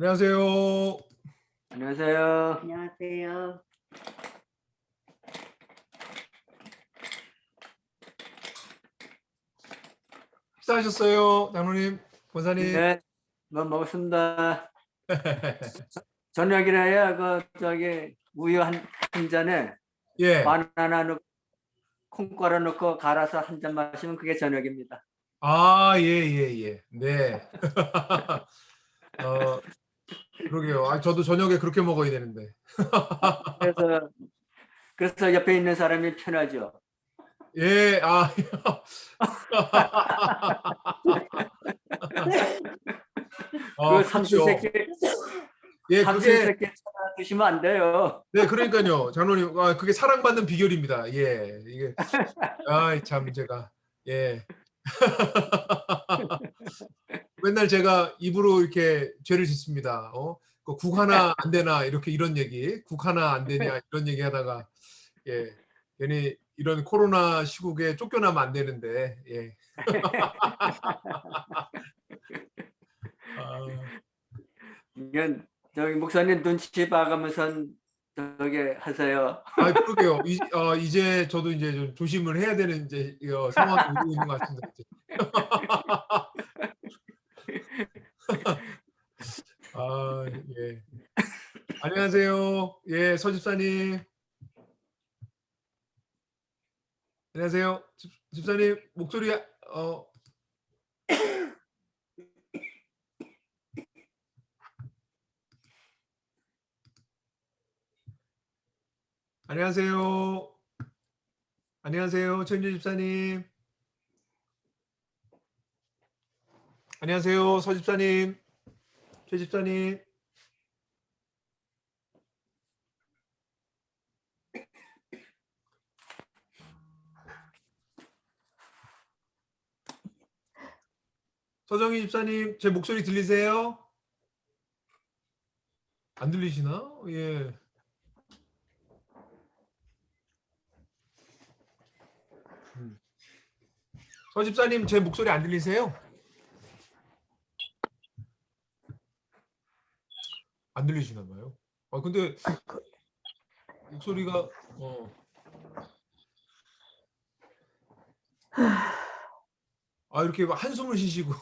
안녕하세요. 안녕하세요. 안녕하세요. 식사하셨어요, 장로님, 권사님? 네, 뭐 먹었습니다. 저녁이라야 우유 한 잔에 예. 바나나 넣고 콩 깔아 넣고 갈아서 한 잔 마시면 그게 저녁입니다. 아, 예. 네. 그러게요. 아, 저도 저녁에 그렇게 먹어야 되는데. 그래서 옆에 있는 사람이 편하죠. 예, 그 그렇죠. 삼시세끼 예, 삼시세끼 드시면 안 돼요. 네, 그러니까요, 장로님, 그게 사랑받는 비결입니다. 예, 이게, 참, 제가, 예. 맨날 제가 입으로 이렇게 죄를 짓습니다. 국 하나 안 되나 이렇게 이런 얘기, 국 하나 안 되냐 이런 얘기 하다가 예, 괜히 이런 코로나 시국에 쫓겨나면 안 되는데 예. 이건 저기 목사님 눈치 봐가면서 하세요. 그러게요. 이제 저도 이제 좀 조심을 해야 되는 이제 상황이 오고 있는 것 같습니다. 이제. 예. 안녕하세요. 예, 서집사님. 안녕하세요. 집사님 목소리 안녕하세요. 안녕하세요. 천주 집사님. 안녕하세요. 서 집사님. 최 집사님. 서정희 집사님, 제 목소리 들리세요? 안 들리시나? 예. 서 집사님, 제 목소리 안 들리세요? 안 들리시나 봐요. 근데 목소리가 이렇게 한숨을 쉬시고.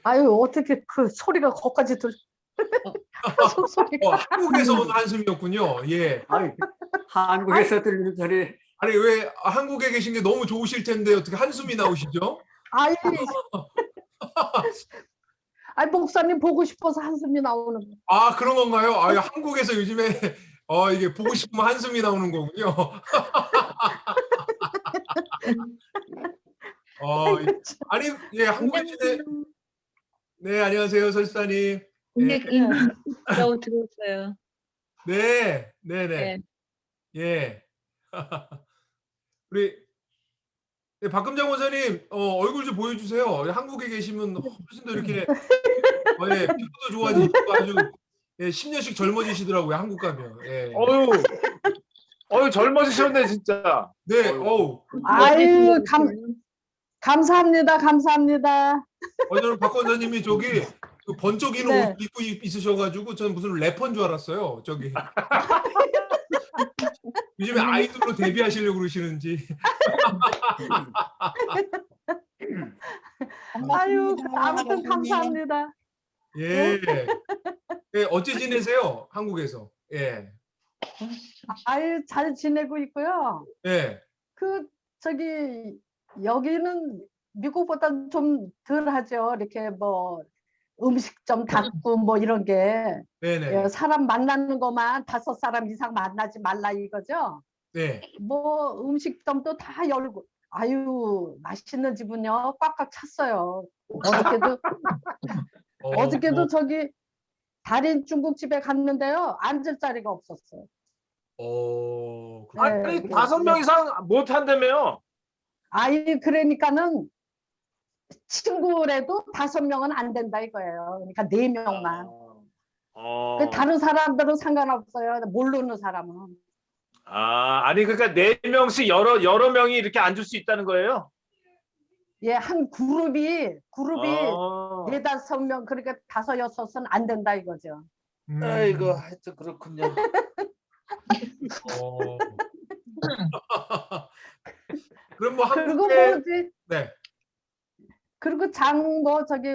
아유, 어떻게 그 소리가 거기까지 한숨 소리가. 한국에서 온 한숨이었군요. 예. 한국에서 들리는 소리. 아니 왜 한국에 계신 게 너무 좋으실 텐데 어떻게 한숨이 나오시죠? 아니 목사님 보고 싶어서 한숨이 나오는 거. 그런 건가요? 한국에서 요즘에 이게 보고 싶으면 한숨이 나오는 거군요. 아니 예, 한국에 네, 안녕하세요, 설사님. 인맥이라고 들었어요. 네. 네. 예. 우리 박금장 원사님 얼굴 좀 보여주세요. 한국에 계시면 훨씬 더 이렇게 피부도 좋아지시고 아주 10년씩 젊어지시더라고요. 한국 가면. 예. 어유 젊어지셨네 진짜. 네. 아유, 감사합니다. 저는 박 원사님이 저기 그 번쩍이는 네. 옷 입고 있으셔가지고 저는 무슨 래퍼인 줄 알았어요. 저기. 요즘에 아이돌로 데뷔하시려고 그러시는지. 아유, 아무튼 감사합니다. 예. 어찌 지내세요? 한국에서. 예. 아유, 잘 지내고 있고요. 예. 여기는 미국보다 좀 덜 하죠. 이렇게 뭐 음식점 닫고 뭐 이런 게. 네네. 사람 만나는 것만 5사람 이상 만나지 말라 이거죠. 네. 뭐 음식점도 다 열고, 아유, 맛있는 집은요 꽉꽉 찼어요. 어저께도 저기 달인 중국집에 갔는데요, 앉을 자리가 없었어요. 아니 5명 이상 못 한다며요. 아이, 그러니까는 친구라도 5명은 안 된다 이거예요. 그러니까 4명만. 다른 사람들은 상관없어요. 모르는 사람은. 아니 그러니까 4명씩 여러 명이 이렇게 앉을 수 있다는 거예요? 예, 한 그룹이 어. 4-5명 그러니까 5-6은 안 된다 이거죠. 아이고 하여튼 그렇군요. 어. 그럼 뭐 그리고 한국에 뭐지? 네. 그리고 저기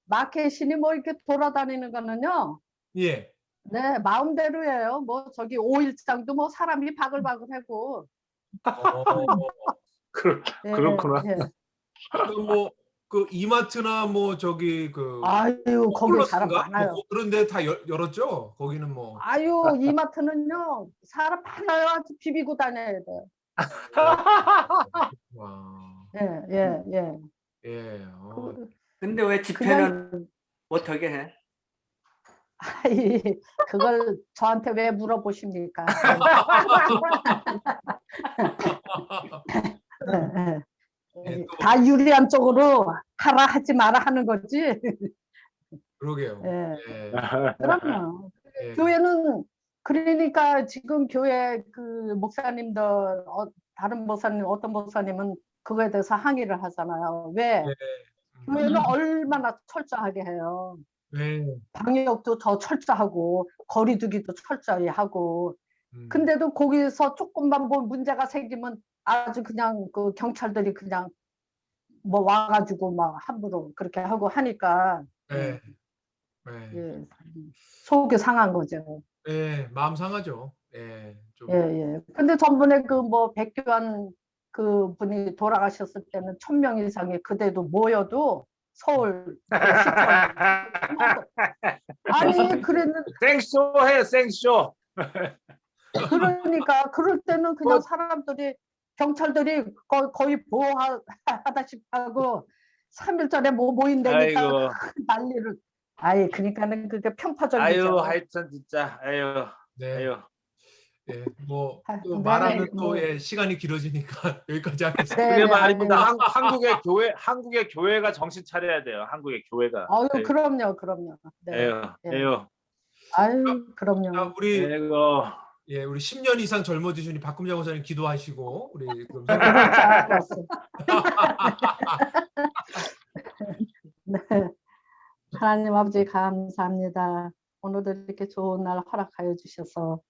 마켓이니 뭐 이렇게 돌아다니는 거는요. 예. 네, 마음대로예요. 뭐 저기 5일장도 뭐 사람이 바글바글하고. 어. 예, 그렇구나. 예. 그럼 뭐 그 이마트나 뭐 저기 그 아유, 거기 사람 홈플러스인가? 많아요. 뭐 그런 데 다 열었죠? 거기는 뭐. 아유, 이마트는요. 사람 많아요. 아주 비비고 다녀야 돼요. 와. 예, 예, 예. 예. 그, 근데 왜 집회는 못하게 해? 아이, 그걸 저한테 왜 물어보십니까? 예, 예. 예, 또 다 유리한 쪽으로 하라 하지 마라 하는 거지. 그러게요. 예. 예. 그럼요. 예. 교회는 그러니까 지금 교회 그 목사님들 다른 목사님 어떤 목사님은 그거에 대해서 항의를 하잖아요. 왜? 예. 교회는 얼마나 철저하게 해요. 네. 방역도 더 철저하고 거리두기도 철저히 하고. 음. 근데도 거기서 조금만 뭐 문제가 생기면 아주 그냥 그 경찰들이 그냥 뭐 와가지고 막 함부로 그렇게 하고 하니까 네. 네. 예, 속이 상한 거죠. 예, 마음 상하죠. 예. 좀. 예, 예. 근데 전번에 그 뭐 백교환 그 분이 돌아가셨을 때는 1000명 이상이 그대도 모여도 서울 그 시청 아니 그랬는데 생쇼 해 생쇼. 그러니까 그럴 때는 그냥 사람들이 경찰들이 거의 보호하다시피 하고 3일 전에 뭐 모인다니까 아이고. 난리를 아예 그러니까는 그게 편파적이죠. 아유 하여튼 진짜 아유. 네. 아유. 예. 뭐 또 네, 말하면 뭐. 또 예, 시간이 길어지니까 여기까지 하겠습니다. 네, 그게 네, 말입니다. 아니, 한국의 교회가 정신 차려야 돼요. 한국의 교회가. 아유, 아유. 그럼요. 네. 에휴. 예. 에휴. 아유, 자, 그럼요. 우리 에이고. 예, 우리 10년 이상 젊어지시니 박금자 목사님 기도하시고 우리 그럼 그럴 줄 알았어. 네. 하나님 아버지 감사합니다. 오늘도 이렇게 좋은 날 허락하여 주셔서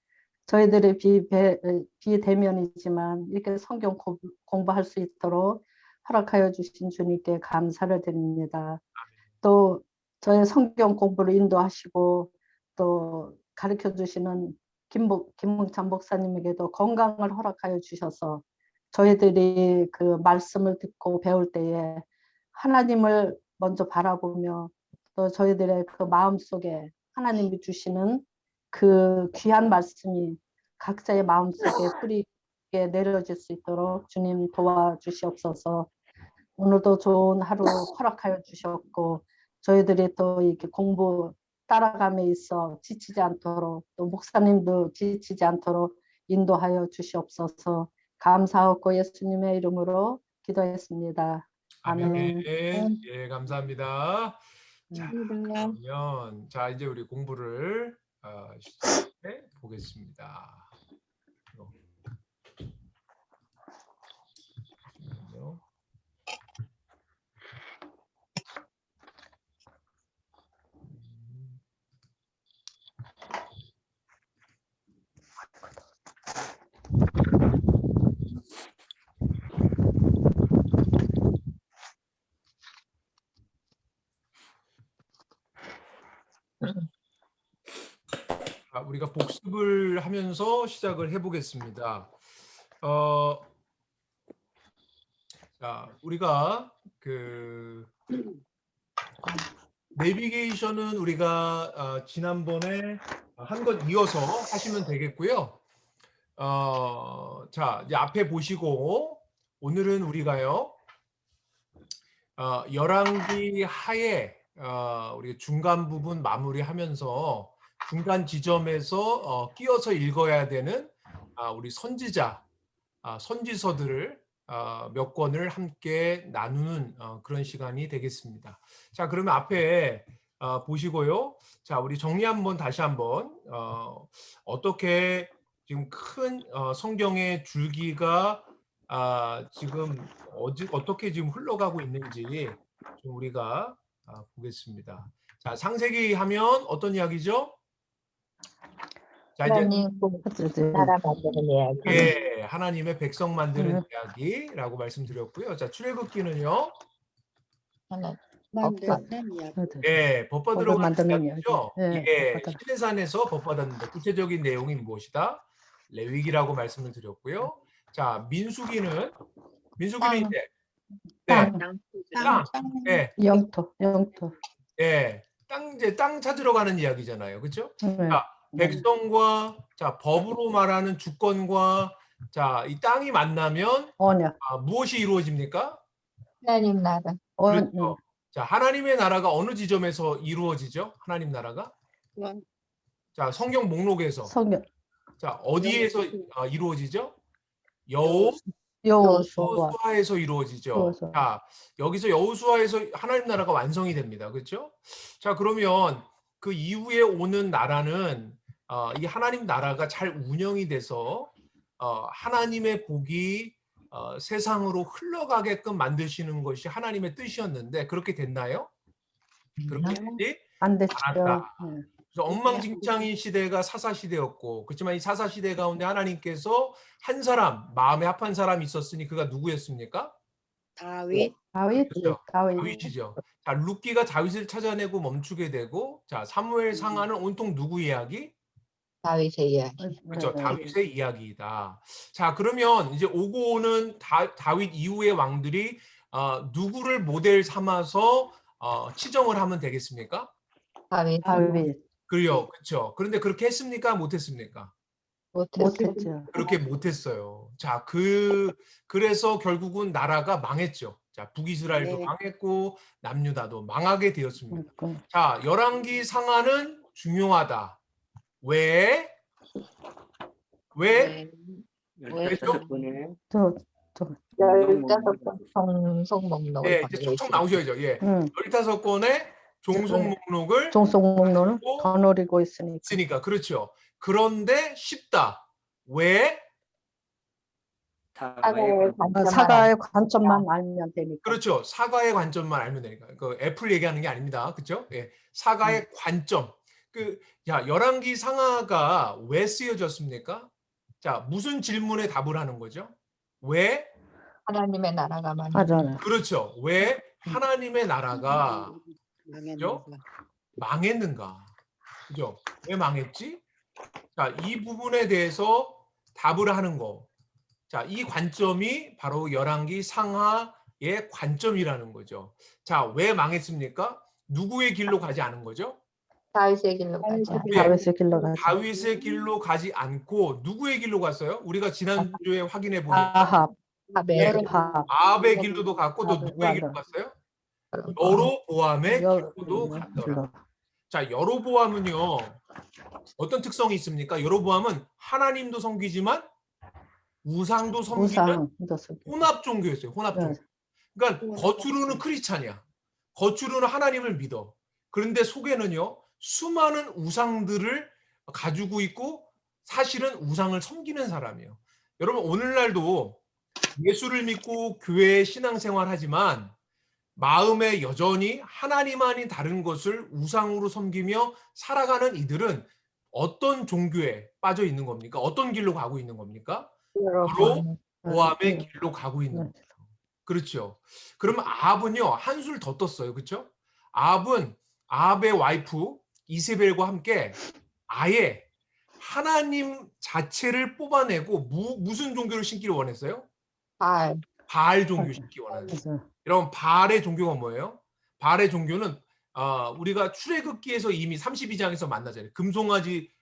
저희들의 비대면이지만 이렇게 성경 공부할 수 있도록 허락하여 주신 주님께 감사를 드립니다. 또 저의 성경 공부를 인도하시고 또 가르쳐 주시는 김문찬 목사님에게도 건강을 허락하여 주셔서 저희들이 그 말씀을 듣고 배울 때에 하나님을 먼저 바라보며 또 저희들의 그 마음속에 하나님이 주시는 그 귀한 말씀이 각자의 마음속에 뿌리 있게 내려질 수 있도록 주님 도와주시옵소서. 오늘도 좋은 하루 허락하여 주셨고 저희들이 또 이렇게 공부 따라감에 있어 지치지 않도록 또 목사님도 지치지 않도록 인도하여 주시옵소서. 감사하고 예수님의 이름으로 기도했습니다. 아멘. 예, 감사합니다. 자, 감사합니다. 그러면 자 이제 우리 공부를 시작해 보겠습니다. 잠시만요. 우리가 복습을 하면서 시작을 해보겠습니다. 자, 우리가 그 내비게이션은 우리가 지난번에 한 것 이어서 하시면 되겠고요. 자, 이제 앞에 보시고 오늘은 우리가요. 열왕기 하에 우리 중간 부분 마무리하면서 중간 지점에서 끼어서 읽어야 되는 우리 선지서들을 몇 권을 함께 나누는 그런 시간이 되겠습니다. 자, 그러면 앞에 보시고요. 자, 우리 정리 한번 다시 한번 어떻게 지금 큰 성경의 줄기가 지금 어떻게 지금 흘러가고 있는지 좀 우리가 보겠습니다. 자, 창세기 하면 어떤 이야기죠? 자, 이제 하나님 나라 만드는 이야기. 예, 하나님의 백성 만드는 음. 이야기라고 말씀드렸고요. 자, 출애굽기는요. 하나님 만드는 이야기. 예, 법 받으러 법을 가는 만드는 이야기죠. 이야기. 예, 예, 법 받으러. 시내산에서 법 받았는데 구체적인 내용이 무엇이다? 레위기라고 말씀을 드렸고요. 자, 민수기는 땅. 이제 땅, 땅, 예, 영토. 예, 땅 찾으러 가는 이야기잖아요, 그렇죠? 네. 자, 백성과 자 법으로 말하는 주권과 자 이 땅이 만나면 언약. 무엇이 이루어집니까? 하나님 나라. 그렇죠. 자, 하나님의 나라가 어느 지점에서 이루어지죠? 하나님 나라가? 자, 성경 목록에서 성경 자 어디에서 이루어지죠? 여호수아. 여호수아에서 이루어지죠. 여호수아. 자, 여기서 여호수아에서 하나님 나라가 완성이 됩니다. 그렇죠? 자, 그러면 그 이후에 오는 나라는 이 하나님 나라가 잘 운영이 돼서 하나님의 복이 세상으로 흘러가게끔 만드시는 것이 하나님의 뜻이었는데 그렇게 됐나요? 그렇게 되지 안 됐죠. 않았다. 네. 그래서 엉망진창인 시대가 사사시대였고 그렇지만 이 사사시대 가운데 하나님께서 한 사람 마음에 합한 사람이 있었으니 그가 누구였습니까? 다윗. 다윗. 그렇죠. 다윗. 다윗이죠. 자, 룻기가 다윗을 찾아내고 멈추게 되고 자, 사무엘 상하는 온통 누구 이야기? 다윗의 이야기. 그렇죠. 네. 다윗의 이야기이다. 자, 그러면 이제 오고 오는 다윗 이후의 왕들이 누구를 모델 삼아서 치정을 하면 되겠습니까? 다윗. 그렇죠. 그런데 그렇게 했습니까? 못했습니까? 못했죠. 그렇게 못했어요. 자, 그래서 결국은 나라가 망했죠. 자, 북이스라엘도 네. 망했고 남유다도 망하게 되었습니다. 그, 자, 열왕기 상하는 중요하다. 왜? 네. 그랬죠? 15번에 또 15번 종속 목록을 예, 이제 척척 나오셔야죠. 예. 15건의 종속 목록을 종속 목록은 가지고 더 노리고 있으니까. 있으니까 그렇죠. 그런데 쉽다. 왜? 사과의 관점만 알면 되니까. 그렇죠. 사과의 관점만 알면 되니까. 그 애플 얘기하는 게 아닙니다. 그렇죠? 예. 사과의 관점. 열왕기 상하가 왜 쓰여졌습니까? 자, 무슨 질문에 답을 하는 거죠? 왜? 하나님의 나라가 맞아요. 그렇죠. 왜 하나님의 나라가 망했는가. 망했는가? 그죠? 왜 망했지? 자, 이 부분에 대해서 답을 하는 거. 자, 이 관점이 바로 열왕기 상하의 관점이라는 거죠. 자, 왜 망했습니까? 누구의 길로 가지 않은 거죠? 다윗의 길로 가지 않아. 다윗의 길로 가죠. 다윗의 길로 가지 않고 누구의 길로 갔어요? 우리가 지난주에 확인해 보니까 아합. 네. 아합. 아합의 길로도 갔고 또 누구의 길로 갔어요? 여로보암의 길로도 갔더라. 자, 여로보암은요. 어떤 특성이 있습니까? 여로보암은 하나님도 섬기지만 우상도 섬기는 혼합 종교였어요. 혼합 종교. 그러니까 겉으로는 크리스찬이야. 겉으로는 하나님을 믿어. 그런데 속에는요. 수많은 우상들을 가지고 있고 사실은 우상을 섬기는 사람이에요. 여러분 오늘날도 예수를 믿고 교회 신앙생활 하지만 마음에 여전히 하나님 아닌 다른 것을 우상으로 섬기며 살아가는 이들은 어떤 종교에 빠져 있는 겁니까? 어떤 길로 가고 있는 겁니까? 바로 모함의 길로 가고 있는 거예요. 그렇죠. 그러면 아합은요 한술 더 떴어요. 그렇죠? 아합의 와이프 이세벨과 함께 아예 하나님 자체를 뽑아내고 무슨 종교를 신기를 원했어요? 바알 종교 신기 원했어요. 여러분 바알의 종교가 뭐예요? 바알의 종교는 우리가 출애굽기에서 이미 32장에서 만나잖아요. 금송아지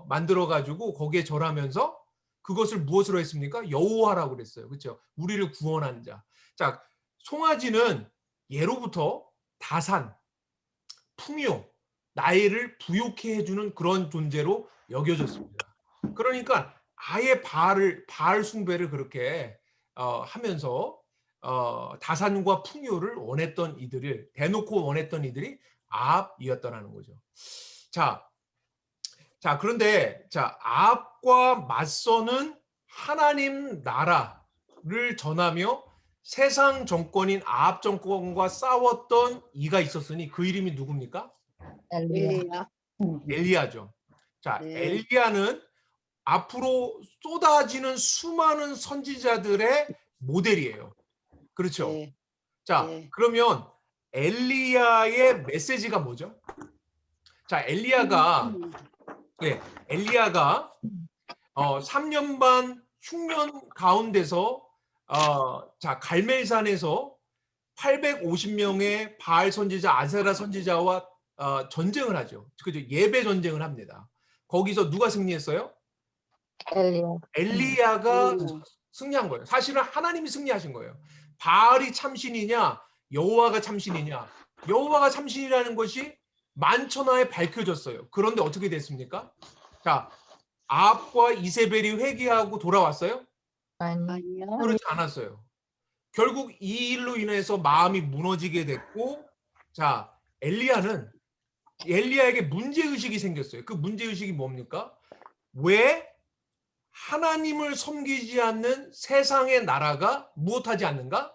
만들어 가지고 거기에 절하면서 그것을 무엇으로 했습니까? 여호와라고 그랬어요. 그렇죠? 우리를 구원한 자. 자, 송아지는 예로부터 다산, 풍요, 나이를 부욕해 해주는 그런 존재로 여겨졌습니다. 그러니까 아예 바알 숭배를 그렇게 하면서 다산과 풍요를 원했던 이들을 대놓고 원했던 이들이 아합이었다는 거죠. 자, 그런데 아합과 맞서는 하나님 나라 전하며 세상 정권인 아합 정권과 싸웠던 이가 있었으니 그 이름이 누굽니까? 엘리야. 엘리야. 엘리야죠. 자, 네. 엘리야는 앞으로 쏟아지는 수많은 선지자들의 모델이에요. 그렇죠? 네. 자, 네. 그러면 엘리야의 메시지가 뭐죠? 자, 엘리야가 3년 반 흉년 가운데서 자, 갈멜산에서 850명의 바알 선지자, 아세라 선지자와 전쟁을 하죠. 그죠? 예배 전쟁을 합니다. 거기서 누가 승리했어요? 엘리야. 엘리야가 음. 승리한 거예요. 사실은 하나님이 승리하신 거예요. 바알이 참신이냐, 여호와가 참신이냐. 여호와가 참신이라는 것이 만천하에 밝혀졌어요. 그런데 어떻게 됐습니까? 자, 아합과 이세벨이 회개하고 돌아왔어요? 아니. 아니요. 그렇지 않았어요. 결국 이 일로 인해서 마음이 무너지게 됐고, 자, 엘리야에게 문제의식이 생겼어요. 그 문제의식이 뭡니까? 왜 하나님을 섬기지 않는 세상의 나라가 무엇하지 않는가?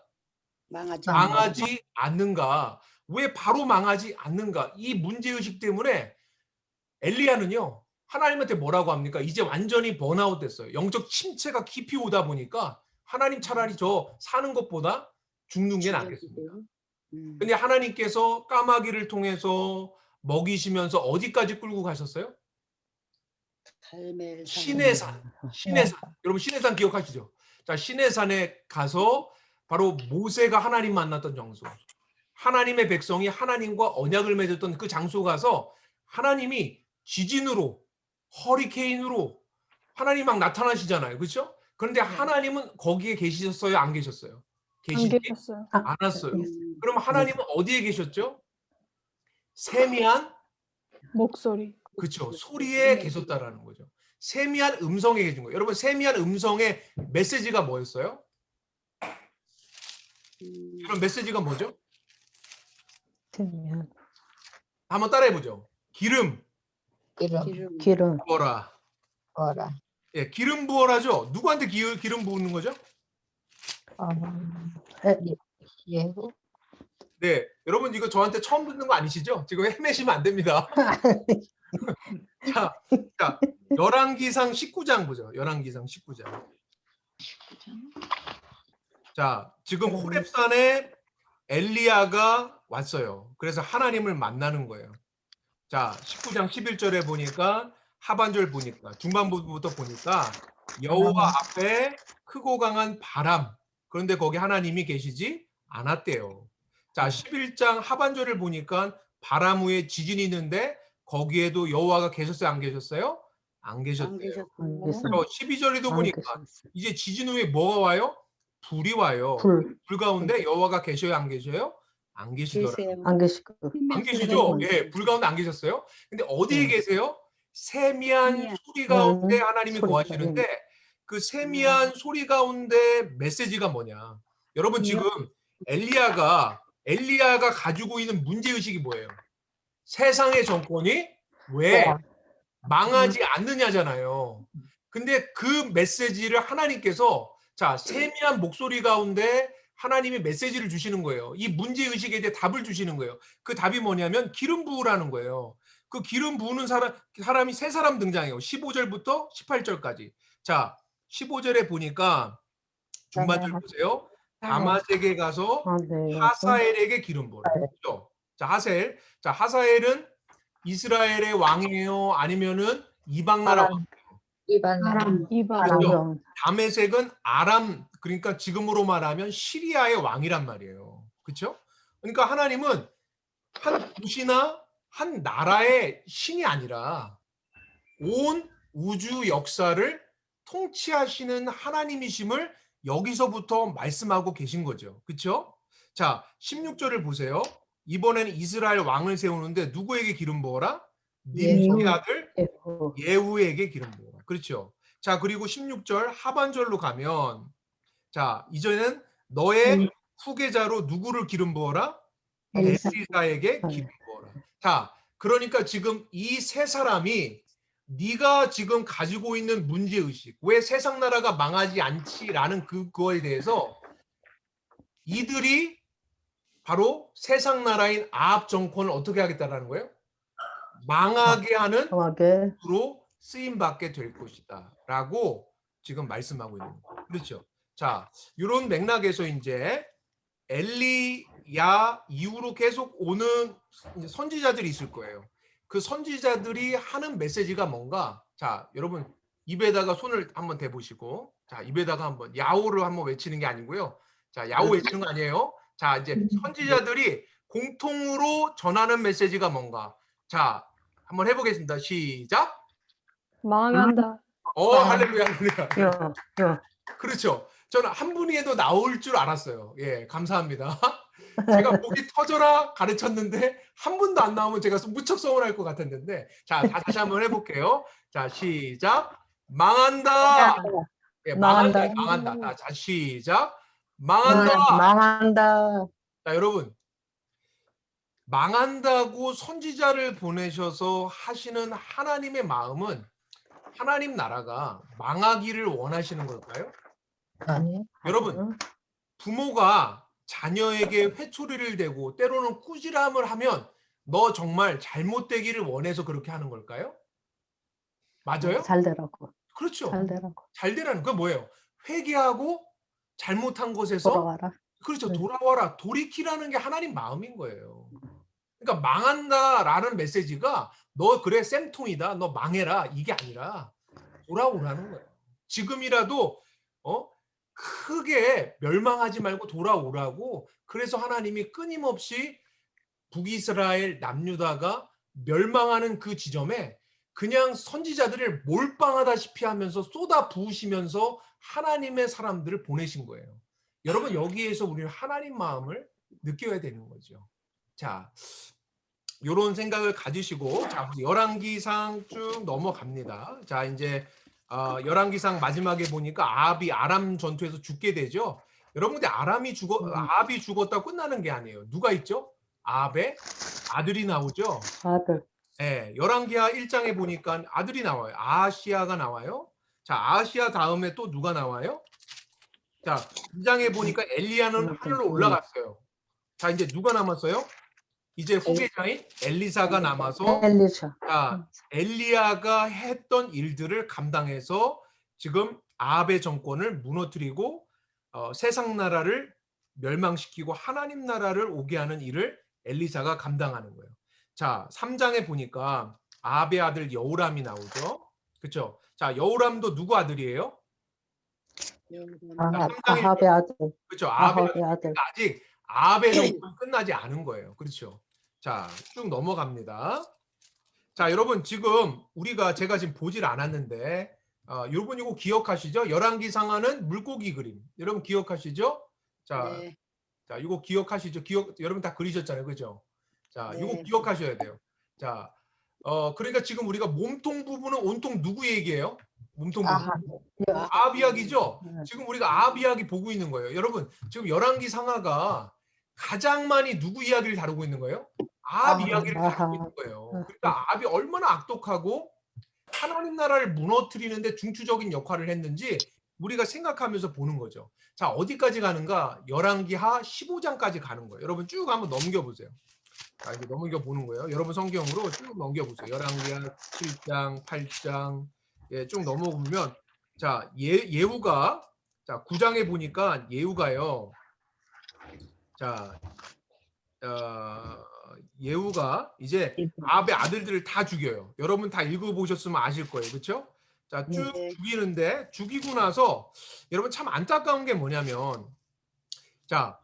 망하지 않는가? 왜 바로 망하지 않는가? 이 문제의식 때문에 엘리야는요, 하나님한테 뭐라고 합니까? 이제 완전히 번아웃 됐어요. 영적 침체가 깊이 오다 보니까 하나님 차라리 저 사는 것보다 죽는 게 낫겠습니다. 근데 하나님께서 까마귀를 통해서 먹이시면서 어디까지 끌고 가셨어요? 갈멜산. 시내산. 여러분 시내산 기억하시죠? 자, 시내산에 가서 바로 모세가 하나님 만났던 장소. 하나님의 백성이 하나님과 언약을 맺었던 그 장소 가서 하나님이 지진으로, 허리케인으로 하나님 막 나타나시잖아요. 그렇죠? 그런데 하나님은 거기에 계셨어요? 안 계셨어요? 안 계셨어요. 않았어요. 그럼 하나님은 어디에 계셨죠? 세미한 목소리. 그렇죠. 소리에 계셨다라는 거죠. 세미한 음성에 계신 거예요. 여러분 세미한 음성의 메시지가 뭐였어요? 이런 메시지가 뭐죠? 한번 따라해보죠. 기름 기름 부어라. 예, 기름 부어라죠. 누구한테 기름 부는 거죠? 예후. 네, 여러분 이거 저한테 처음 듣는 거 아니시죠? 지금 헤매시면 안 됩니다. 자, 열왕기상 19장 보죠. 열왕기상 19장. 자, 지금 호렙산에 엘리야가 왔어요. 그래서 하나님을 만나는 거예요. 자, 19장 11절에 보니까 하반절 보니까 중반부부터 보니까 여호와 앞에 크고 강한 바람. 그런데 거기 하나님이 계시지 않았대요. 자, 11장 하반절을 보니까 바람 후에 지진이 있는데 거기에도 여호와가 계셨어요? 안 계셨어요? 안 계셨대요. 12절에도 보니까 이제 지진 후에 뭐가 와요? 불이 와요. 불 가운데 여호와가 계셔요? 안 계셔요? 안 계시더라고요. 안 계시고 안 계시죠? 예, 불 가운데 안 계셨어요? 근데 어디에 계세요? 세미한 소리 가운데 하나님이 소리 거하시는데 그 세미한 소리 가운데 메시지가 뭐냐? 여러분 지금 엘리야가 가지고 있는 문제의식이 뭐예요? 세상의 정권이 왜 망하지 않느냐잖아요. 근데 그 메시지를 하나님께서 자, 세미한 목소리 가운데 하나님이 메시지를 주시는 거예요. 이 문제의식에 대해 답을 주시는 거예요. 그 답이 뭐냐면 기름 부으라는 거예요. 그 기름 부으는 사람이 세 사람 등장해요. 15절부터 18절까지. 자, 15절에 보니까 중반절 보세요. 다마섹에 가서 하사엘에게 기름 부으라. 그렇죠? 자, 하사엘은 이스라엘의 왕이에요? 아니면은 이방 나라 왕이에요? 이방. 다메섹은 아람, 그러니까 지금으로 말하면 시리아의 왕이란 말이에요. 그렇죠? 그러니까 하나님은 한 도시나 한 나라의 신이 아니라 온 우주 역사를 통치하시는 하나님이심을 여기서부터 말씀하고 계신 거죠. 그렇죠? 자, 16절을 보세요. 이번에는 이스라엘 왕을 세우는데 누구에게 기름 부어라? 님시의 아들 예후에게 기름 부어라. 그렇죠? 자, 그리고 16절 하반절로 가면 자, 이제는 너의 후계자로 누구를 기름 부어라? 엘리사에게 기름 부어라. 자, 그러니까 지금 이 세 사람이 네가 지금 가지고 있는 문제의식, 왜 세상 나라가 망하지 않지라는 그거에 대해서 이들이 바로 세상 나라인 아합 정권을 어떻게 하겠다라는 거예요? 망하게 하는 정하게 로 쓰임 받게 될 것이다라고 지금 말씀하고 있는 거예요. 그렇죠? 자, 이런 맥락에서 이제 엘리야 이후로 계속 오는 선지자들이 있을 거예요. 그 선지자들이 하는 메시지가 뭔가? 자, 여러분 입에다가 손을 한번 대보시고, 자, 입에다가 한번 야호를 한번 외치는 게 아니고요. 자, 야호 외치는 거 아니에요. 자, 이제 선지자들이 공통으로 전하는 메시지가 뭔가? 자, 한번 해보겠습니다. 시작. 망한다. 할렐루야, 할렐루야. 요. 그렇죠. 저는 한 분이 해도 나올 줄 알았어요. 예, 감사합니다. 제가 목이 터져라 가르쳤는데 한 분도 안 나오면 제가 무척 서운할 것 같았는데, 자, 다시 한번 해볼게요. 자, 시작. 망한다. 예, 망한다. 망한다. 자, 시작. 망한다. 망한다. 자, 여러분. 망한다고 선지자를 보내셔서 하시는 하나님의 마음은 하나님 나라가 망하기를 원하시는 걸까요? 아니. 여러분, 부모가 자녀에게 회초리를 대고 때로는 꾸지람을 하면 너 정말 잘못되기를 원해서 그렇게 하는 걸까요? 맞아요? 잘 되라고. 그렇죠. 잘 되라고. 잘 되라는 건 뭐예요? 회개하고 잘못한 것에서 돌아와라. 그렇죠. 네. 돌아와라. 돌이키라는 게 하나님 마음인 거예요. 그러니까 망한다라는 메시지가 너 그래 쌤통이다. 너 망해라. 이게 아니라 돌아오라는 거예요. 지금이라도 크게 멸망하지 말고 돌아오라고. 그래서 하나님이 끊임없이 북이스라엘 남유다가 멸망하는 그 지점에 그냥 선지자들을 몰빵하다시피 하면서 쏟아 부으시면서 하나님의 사람들을 보내신 거예요. 여러분, 여기에서 우리는 하나님 마음을 느껴야 되는 거죠. 자, 이런 생각을 가지시고, 자, 열왕기상 쭉 넘어갑니다. 자, 이제 열왕기상 마지막에 보니까 아합이 아람 전투에서 죽게 되죠. 여러분, 근데 아합이 죽었다고 끝나는 게 아니에요. 누가 있죠? 아합의 아들이 나오죠. 아들. 네, 열왕기하 1장에 보니까 아들이 나와요. 아하시아가 나와요. 자, 아하시아 다음에 또 누가 나와요? 자, 2장에 보니까 엘리야는 하늘로 올라갔어요. 자, 이제 누가 남았어요? 이제 후계자인 엘리사가 남아서, 엘리샤. 자, 엘리야가 했던 일들을 감당해서 지금 아합의 정권을 무너뜨리고 세상 나라를 멸망시키고 하나님 나라를 오게 하는 일을 엘리사가 감당하는 거예요. 자, 3장에 보니까 아합의 아들 여호람이 나오죠. 그렇죠? 자, 여호람도 누구 아들이에요? 아합의 아들. 그렇죠. 아합의 아합의 아들. 아직 아합의 정권이 끝나지 않은 거예요. 그렇죠. 자, 쭉 넘어갑니다. 자, 여러분, 지금 제가 지금 보질 않았는데 여러분 이거 기억하시죠? 열왕기상하는 물고기 그림. 여러분 기억하시죠? 자, 네. 자, 이거 기억하시죠? 여러분 다 그리셨잖아요. 그죠? 자, 네. 이거 기억하셔야 돼요. 자, 그러니까 지금 우리가 몸통 부분은 온통 누구 얘기예요? 몸통 부분. 아합 이야기죠? 지금 우리가 아합 이야기 보고 있는 거예요. 여러분, 지금 열왕기 상하가 가장 많이 누구 이야기를 다루고 있는 거예요? 아합 이야기를 다루고 있는 거예요. 그러니까 아합이 얼마나 악독하고 하나님 나라를 무너뜨리는데 중추적인 역할을 했는지 우리가 생각하면서 보는 거죠. 자, 어디까지 가는가? 열왕기하 15장까지 가는 거예요. 여러분 쭉 한번 넘겨보세요. 자, 이제 넘겨보는 거예요. 여러분 성경으로 쭉 넘겨보세요. 열왕기하 7장, 8장 예, 쭉 넘어보면 자, 예후가 자, 9장에 보니까 예후가요. 자, 예후가 이제 아합의 아들들을 다 죽여요. 여러분 다 읽어보셨으면 아실 거예요. 그렇죠? 자, 쭉 죽이는데 죽이고 나서 여러분 참 안타까운 게 뭐냐면 자,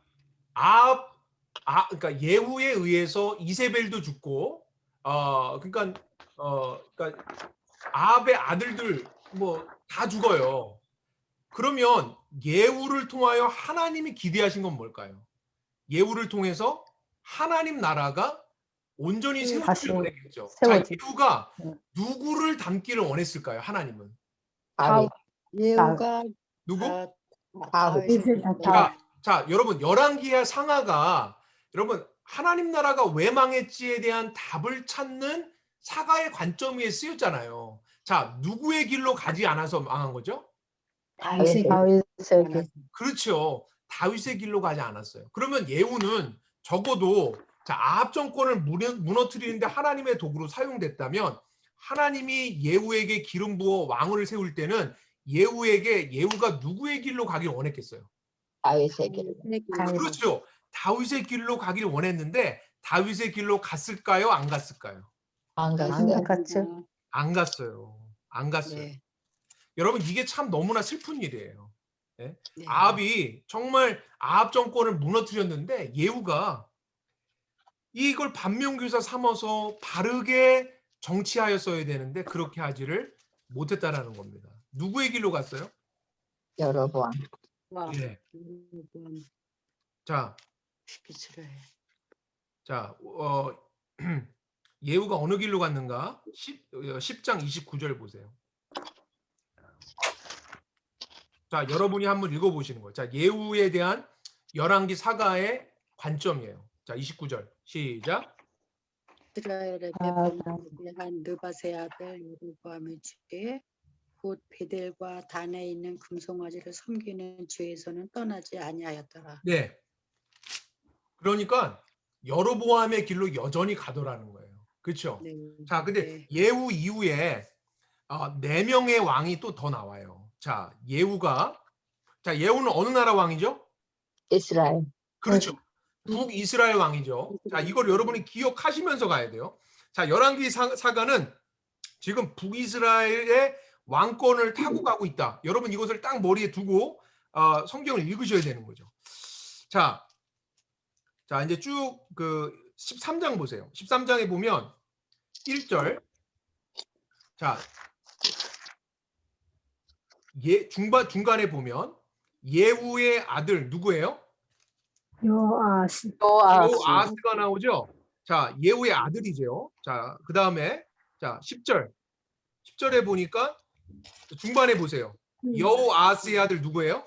그러니까 예후에 의해서 이세벨도 죽고 그러니까 아합의 아들들 뭐 다 죽어요. 그러면 예후를 통하여 하나님이 기대하신 건 뭘까요? 예후를 통해서 하나님 나라가 온전히 세워지기를 원했겠죠. 자, 예후가 누구를 담기를 원했을까요? 하나님은 예후가 누구? 자, 여러분 열왕기하 상하가 여러분 하나님 나라가 왜 망했지에 대한 답을 찾는 사가의 관점 위에 쓰였잖아요. 자, 누구의 길로 가지 않아서 망한 거죠? 다윗의 다윗의 길. 그렇죠. 다윗의 길로 가지 않았어요. 그러면 예후는 적어도 자, 아합 정권을 무너뜨리는데 하나님의 도구로 사용됐다면 하나님이 예후에게 기름 부어 왕을 세울 때는 예후가 누구의 길로 가길 원했겠어요? 다윗의 길. 그렇죠. 다윗의 길로 가길 원했는데 다윗의 길로 갔을까요? 안 갔을까요? 안 안 갔어요. 갔죠. 안 갔어요. 안 갔어요. 네. 여러분 이게 참 너무나 슬픈 일이에요. 예? 네. 아합이 정말 아합 정권을 무너뜨렸는데 예후가 이걸 반면교사 삼아서 바르게 정치하였어야 되는데 그렇게 하지를 못했다라는 겁니다. 누구의 길로 갔어요? 여로보암. 와, 예. 여러분, 자, 빛을 해. 자, 예후가 어느 길로 갔는가? 10장 29절 보세요. 자, 여러분이 한번 읽어보시는 거예요. 자, 예후에 대한 열왕기 사가의 관점이에요. 자, 29절 시작. 이스라엘의 한 느바세 아들 여로보암의 죄, 곧 베델과 단에 있는 금송아지를 섬기는 죄에서는 떠나지 아니하였더라. 네. 그러니까 여로보암의 길로 여전히 가더라는 거예요. 그렇죠? 네. 자, 근데 네. 예후 이후에 4명의 왕이 또 더 나와요. 자, 예후는 어느 나라 왕이죠? 이스라엘. 그렇죠. 북이스라엘 왕이죠. 자, 이걸 여러분이 기억하시면서 가야 돼요. 자, 열왕기 사가는 지금 북이스라엘의 왕권을 타고 가고 있다. 여러분 이것을 딱 머리에 두고 성경을 읽으셔야 되는 거죠. 자, 이제 쭉 그 13장 보세요. 13장에 보면 1절. 자, 중간에 보면 예후의 아들 누구예요? 요아스. 요아스가 나오죠. 자, 예후의 아들이죠. 자, 그다음에 자, 10절에 보니까 중반에 보세요. 여호아스의 아들 누구예요?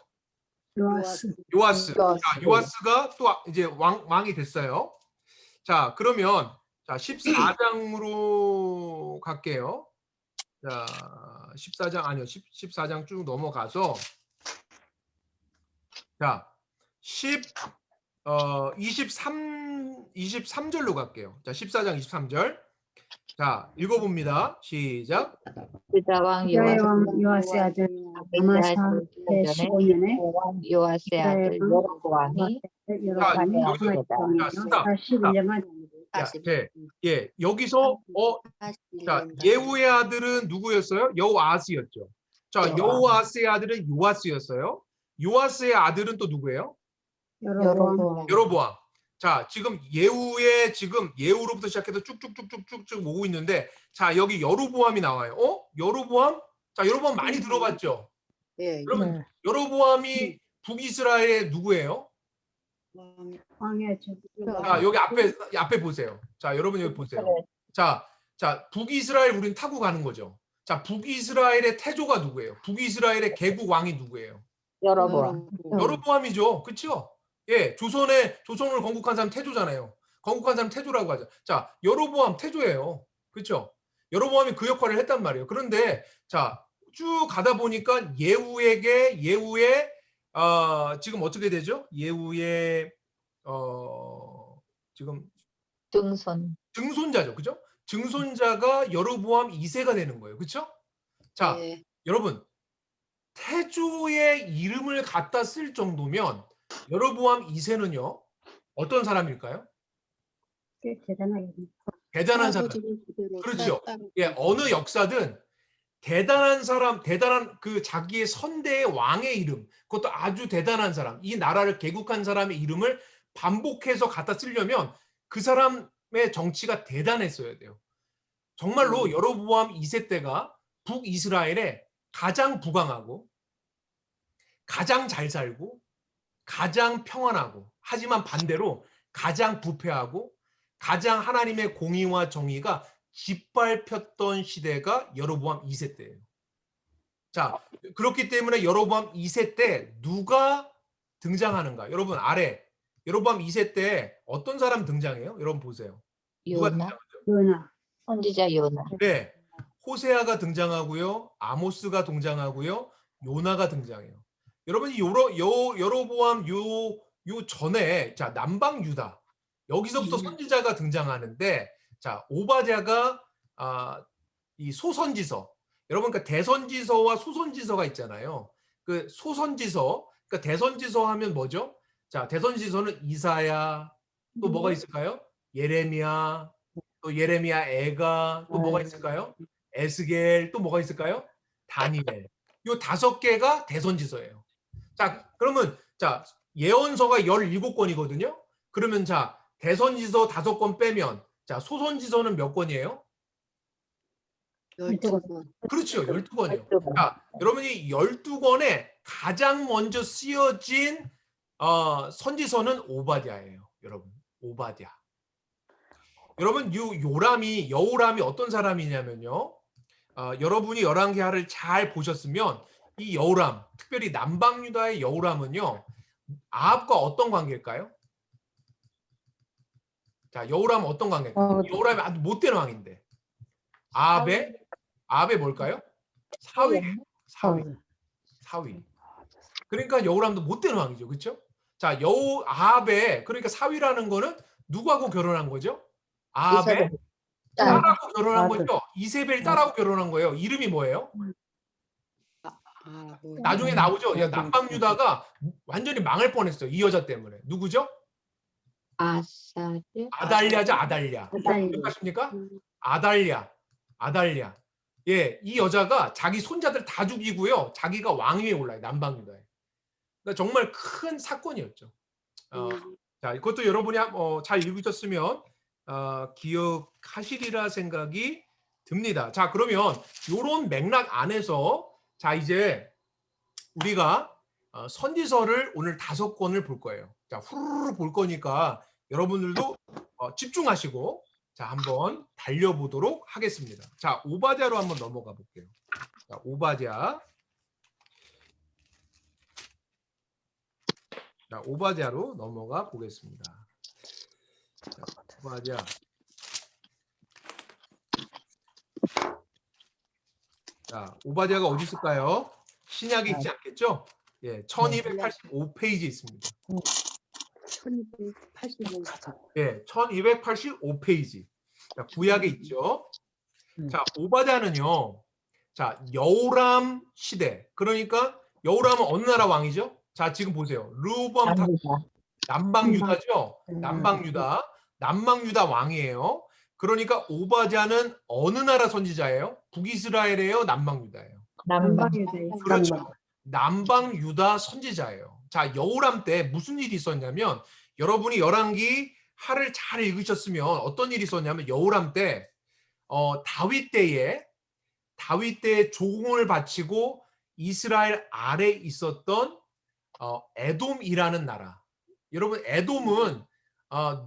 요아스. 요아스. 자, 요아스가 또 이제 왕이 됐어요. 자, 그러면 자, 14장으로 갈게요. 자, 14장 아니요. 14장 쭉 넘어가서 자, 23절로 갈게요. 자, 14장 23절. 자, 읽어봅니다. 시작. 유다 왕 유다의 요아스. 왕 요아스의 아들 아마샤 아마샤 전에 15년에 왕 요아스의 아들 여로보암이 여로보암이 여기서 왕이 스탑. 41년간 예, 여기서 자, 예후의 아들은 누구였어요? 여호아스였죠. 자, 여호아스의 아들은 요아스였어요. 요아스의 아들은 또 누구예요? 여로보암. 여로보암. 자, 지금 예후로부터 시작해서 쭉쭉쭉쭉쭉 오고 있는데, 자, 여기 여로보암이 나와요. 여로보암? 자, 여로보암 많이 들어봤죠? 예, 여러분, 네. 여로보암이 북이스라엘의 누구예요? 왕이었죠. 자, 여기 앞에 보세요. 자, 여러분 여기 보세요. 자, 북이스라엘 우리는 타고 가는 거죠. 자, 북이스라엘의 태조가 누구예요? 북이스라엘의 개국 왕이 누구예요? 여로보암. 여로보암이죠. 그렇죠? 예, 조선을 건국한 사람 태조잖아요. 건국한 사람 태조라고 하죠. 자, 여로보암 태조예요. 그렇죠? 여로보암이 그 역할을 했단 말이에요. 그런데 자, 쭉 가다 보니까 예후의 지금 어떻게 되죠? 예후의 지금 증손자죠. 그죠? 증손자가 여로보암 2세가 되는 거예요. 그렇죠? 자, 예. 여러분 태조의 이름을 갖다 쓸 정도면 여로보암 2세는요. 어떤 사람일까요? 꽤 대단하게. 대단한 사람. 그렇죠. 예, 어느 역사든 대단한 사람, 대단한 그 자기의 선대의 왕의 이름, 그것도 아주 대단한 사람, 이 나라를 개국한 사람의 이름을 반복해서 갖다 쓰려면 그 사람의 정치가 대단했어야 돼요. 정말로 여로보암 2세 때가 북이스라엘에 가장 부강하고 가장 잘 살고 가장 평안하고 하지만 반대로 가장 부패하고 가장 하나님의 공의와 정의가 짓밟혔던 시대가 여로보암 2세 때예요. 자, 그렇기 때문에 여로보암 2세 때 누가 등장하는가? 여러분 여로보암 2세 때 어떤 사람 등장해요? 여러분 보세요. 누가 요나. 등장하죠? 요나. 선지자 요나. 네. 호세아가 등장하고요. 아모스가 등장하고요. 요나가 등장해요. 여러분 이 여로보암 요 전에 자 남방 유다 여기서부터 선지자가 등장하는데 자 오바댜가 이 소선지서 여러분 그러니까 대선지서와 소선지서가 있잖아요. 그 소선지서 그러니까 대선지서 하면 뭐죠? 자 대선지서는 이사야 또 뭐가 있을까요? 예레미야 또 예레미야 애가 또 뭐가 있을까요? 에스겔 또 뭐가 있을까요? 다니엘 요 5개가 대선지서예요. 자 그러면 자 예언서가 17권이거든요. 그러면 자 대선지서 5권 빼면 자 소선지서는 몇 권이에요? 12권. 그렇죠. 12권이요. 자, 여러분이 12권에 가장 먼저 쓰여진 선지서는 오바댜예요. 여러분. 오바댜. 여러분 여호람이 어떤 사람이냐면요. 여러분이 열왕기하를 잘 보셨으면 이 여호람, 특별히 남방 유다의 여호람은요. 아합과 어떤 관계일까요? 자, 여호람은 어떤 관계일까요? 여호람이 아주 못된 왕인데. 아합의 뭘까요? 사위. 그러니까 여호람도 못된 왕이죠. 그렇죠? 자, 아합의 그러니까 사위라는 거는 누구하고 결혼한 거죠? 아합의 딸하고 결혼한 거죠. 이세벨 딸하고 결혼한 거예요. 이름이 뭐예요? 뭐, 나중에 나오죠. 야, 남방 유다가 완전히 망할 뻔했어요. 이 여자 때문에. 누구죠? 아사르 아달랴죠. 아달랴. 기억하십니까? 아달랴. 예, 이 여자가 자기 손자들 다 죽이고요. 자기가 왕위에 올라요. 남방 유다에. 그러니까 정말 큰 사건이었죠. 자, 이것도 여러분이 잘 읽으셨으면 기억하시리라 생각이 듭니다. 자, 그러면 이런 맥락 안에서 자 이제 우리가 선지서를 오늘 5권을 볼 거예요. 자, 후루루 볼 거니까 여러분들도 집중하시고 자 한번 달려보도록 하겠습니다. 자, 오바댜로 한번 넘어가 볼게요. 자, 오바댜로 넘어가 보겠습니다. 자, 오바댜. 자, 오바댜가 어디 있을까요? 신약에 있지 않겠죠? 예, 1285페이지 있습니다. 1285. 예, 1285페이지. 자, 구약에 있죠. 자, 오바댜는요. 자, 여호람 시대. 그러니까 여호람은 어느 나라 왕이죠? 자, 지금 보세요. 르호보암 남방 유다죠. 남방 유다 왕이에요. 그러니까 오바댜는 어느 나라 선지자예요? 북이스라엘이에요, 남방 유다예요? 남방유다예요. 그렇죠. 남방 유다 선지자예요. 자, 여호람 때 무슨 일이 있었냐면 여러분이 열왕기 하를 잘 읽으셨으면 어떤 일이 있었냐면 여호람 때 다윗 때에 조공을 바치고 이스라엘 아래 있었던 에돔이라는 나라. 여러분 에돔은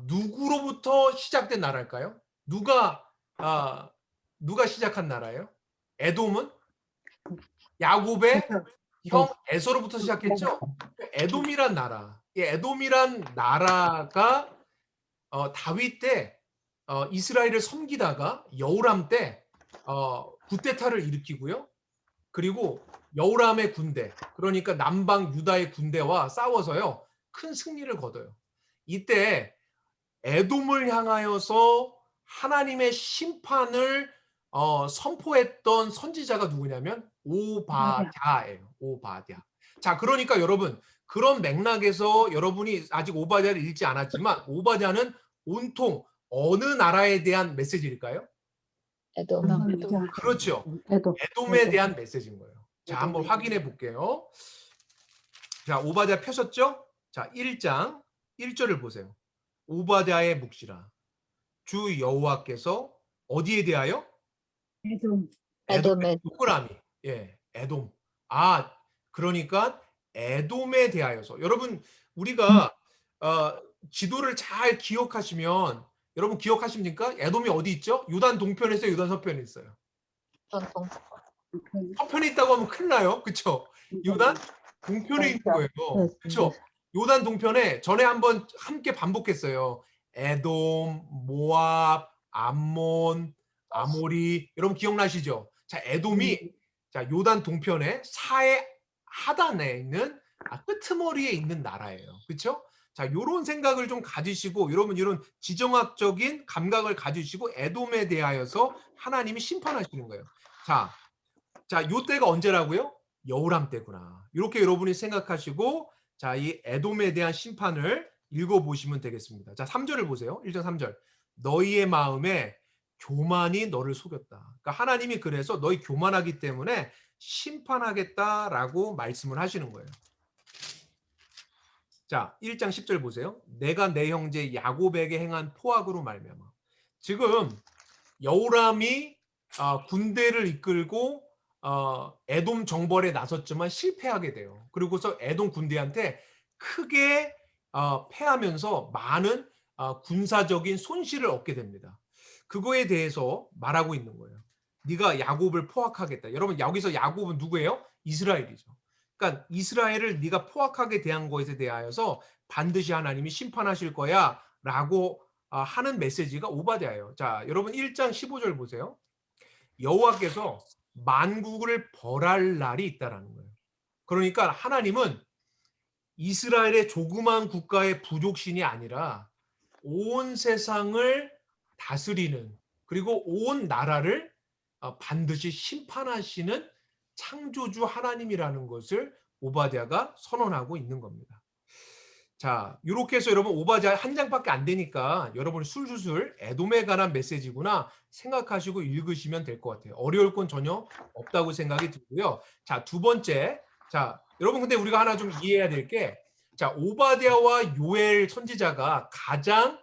누구로부터 시작된 나라일까요? 누가 시작한 나라예요? 에돔은 야곱의 형 에서로부터 시작했죠. 에돔이란 나라. 이 에돔이란 나라가 다윗 때 이스라엘을 섬기다가 여호람 때 구테타를 일으키고요. 그리고 여호람의 군대, 그러니까 남방 유다의 군대와 싸워서요. 큰 승리를 거둬요. 이때 에돔을 향하여서 하나님의 심판을 선포했던 선지자가 누구냐면 오바댜예요. 오바댜. 자, 그러니까 여러분 그런 맥락에서 여러분이 아직 오바댜를 읽지 않았지만 오바댜는 온통 어느 나라에 대한 메시지일까요? 에돔. 그렇죠. 에돔에 대한 메시지인 거예요. 자, 한번 확인해 볼게요. 자, 오바댜 펴셨죠? 자, 1장 1절을 보세요. 오바댜의 묵시라. 주 여호와께서 어디에 대하여? 에돔에 동그라미. 예, 에돔. 그러니까 에돔에 대하여서. 여러분 우리가 지도를 잘 기억하시면 여러분 기억하십니까? 에돔이 어디 있죠? 요단 동편에 있어요, 요단 서편에 있어요? 전통 서편에 있다고 하면 큰일 나요. 그렇죠? 요단 동편에 있는 거예요. 그렇죠? 요단 동편에 전에 한번 함께 반복했어요. 에돔, 모압, 암몬, 아모리, 여러분 기억나시죠? 자, 에돔이 자, 요단 동편의 사해 하단에 있는 끄트머리에 있는 나라예요. 그렇죠? 자, 요런 생각을 좀 가지시고 여러분 이런 지정학적인 감각을 가지시고 에돔에 대하여서 하나님이 심판하시는 거예요. 자, 요 때가 언제라고요? 여호람 때구나. 이렇게 여러분이 생각하시고 자, 이 에돔에 대한 심판을 읽어보시면 되겠습니다. 자, 3절을 보세요. 1장 3절. 너희의 마음에 교만이 너를 속였다. 그러니까 하나님이 그래서 너희 교만하기 때문에 심판하겠다라고 말씀을 하시는 거예요. 자, 1장 10절 보세요. 내가 내 형제 야곱에게 행한 포악으로 말미암아. 지금 여호람이 군대를 이끌고 에돔 정벌에 나섰지만 실패하게 돼요. 그리고서 에돔 군대한테 크게 패하면서 많은 군사적인 손실을 얻게 됩니다. 그거에 대해서 말하고 있는 거예요. 네가 야곱을 포악하겠다. 여러분 여기서 야곱은 누구예요? 이스라엘이죠. 그러니까 이스라엘을 네가 포악하게 대한 것에 대하여서 반드시 하나님이 심판하실 거야 라고 하는 메시지가 오바댜예요. 자, 여러분 1장 15절 보세요. 여호와께서 만국을 벌할 날이 있다라는 거예요. 그러니까 하나님은 이스라엘의 조그만 국가의 부족신이 아니라 온 세상을 다스리는 그리고 온 나라를 반드시 심판하시는 창조주 하나님이라는 것을 오바댜가 선언하고 있는 겁니다. 자, 이렇게 해서 여러분 오바댜 한 장밖에 안 되니까 여러분 술술술 에돔에 관한 메시지구나 생각하시고 읽으시면 될 것 같아요. 어려울 건 전혀 없다고 생각이 들고요. 자, 두 번째. 자, 여러분 근데 우리가 하나 좀 이해해야 될 게 자, 오바댜와 요엘 선지자가 가장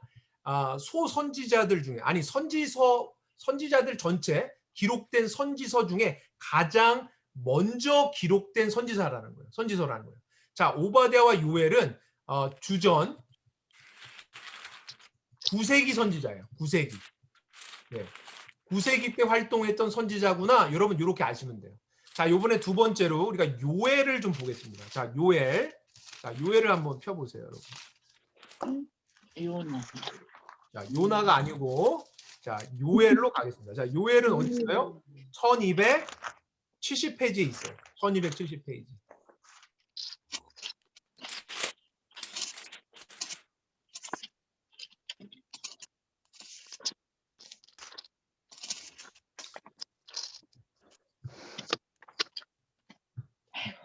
소선지자들 중에 아니 선지자들 전체 기록된 선지서 중에 가장 먼저 기록된 선지서라는 거예요. 자, 오바댜와 요엘은 주전 9세기 선지자예요. 9세기. 네. 9세기 때 활동했던 선지자구나. 여러분 이렇게 아시면 돼요. 자, 요번에 두 번째로 우리가 요엘을 좀 보겠습니다. 자, 요엘. 자, 요엘을 한번 펴 보세요, 여러분. 요나. 자, 요나가 아니고 자, 요엘로 가겠습니다. 자, 요엘은 어디 있어요? 1270페이지에 있어요. 1270페이지.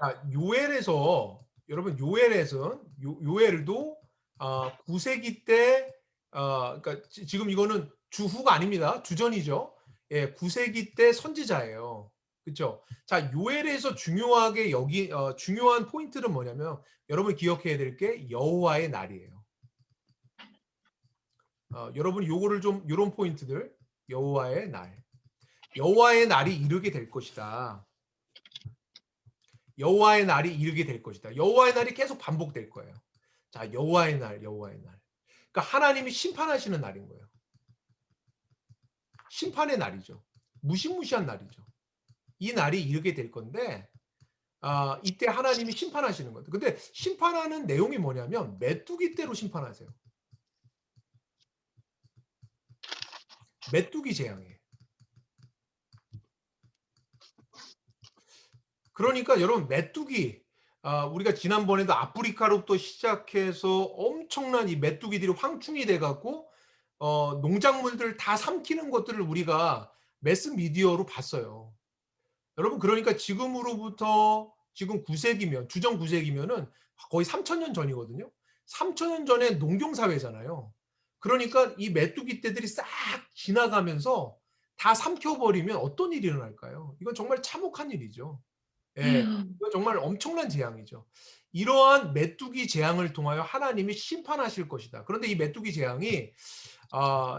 자, 요엘에서 여러분 요엘도 9세기 때 그러니까 지금 이거는 주후가 아닙니다. 주전이죠. 예, 9세기 때 선지자예요. 그렇죠? 자, 요엘에서 중요하게 중요한 포인트는 뭐냐면 여러분 기억해야 될 게 여호와의 날이에요. 여러분 요거를 좀 이런 포인트들 여호와의 날. 여호와의 날이 이르게 될 것이다. 여호와의 날이 이르게 될 것이다. 여호와의 날이 계속 반복될 거예요. 자, 여호와의 날. 그러니까 하나님이 심판하시는 날인 거예요. 심판의 날이죠. 무시무시한 날이죠. 이 날이 이르게 될 건데 이때 하나님이 심판하시는 거예요. 근데 심판하는 내용이 뭐냐면 메뚜기 떼로 심판하세요. 메뚜기 재앙이에요. 그러니까 여러분 메뚜기 우리가 지난번에도 아프리카로부터 시작해서 엄청난 이 메뚜기들이 황충이 돼갖고 농작물들을 다 삼키는 것들을 우리가 매스미디어로 봤어요. 여러분 그러니까 지금으로부터 지금 9세기면 주전 9세기면은 거의 3000년 전이거든요. 3000년 전에 농경사회잖아요. 그러니까 이 메뚜기 떼들이 싹 지나가면서 다 삼켜버리면 어떤 일이 일어날까요? 이건 정말 참혹한 일이죠. 예, 이건 정말 엄청난 재앙이죠. 이러한 메뚜기 재앙을 통하여 하나님이 심판하실 것이다. 그런데 이 메뚜기 재앙이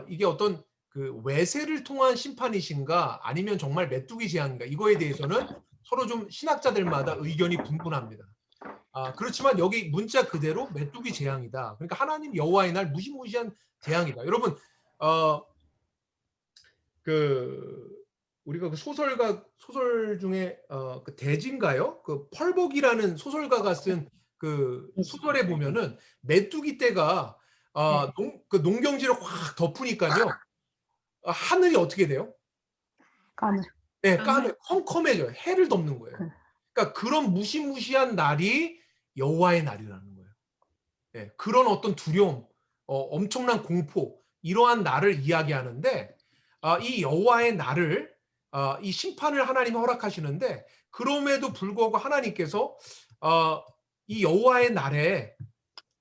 이게 어떤 그 외세를 통한 심판이신가 아니면 정말 메뚜기 재앙인가 이거에 대해서는 서로 좀 신학자들마다 의견이 분분합니다. 그렇지만 여기 문자 그대로 메뚜기 재앙이다. 그러니까 하나님 여호와의 날 무시무시한 재앙이다. 여러분 우리가 그 소설 중에 그 대진가요? 그 펄벅이라는 소설가가 쓴 그 소설에 보면은 메뚜기 떼가 그 농경지를 확 덮으니까요. 하늘이 어떻게 돼요? 까매. 네, 까매, 컴컴해져요. 해를 덮는 거예요. 그러니까 그런 무시무시한 날이 여호와의 날이라는 거예요. 예, 그런 어떤 두려움, 엄청난 공포, 이러한 날을 이야기하는데 이 여호와의 날을 이 심판을 하나님이 허락하시는데 그럼에도 불구하고 하나님께서 이 여호와의 날에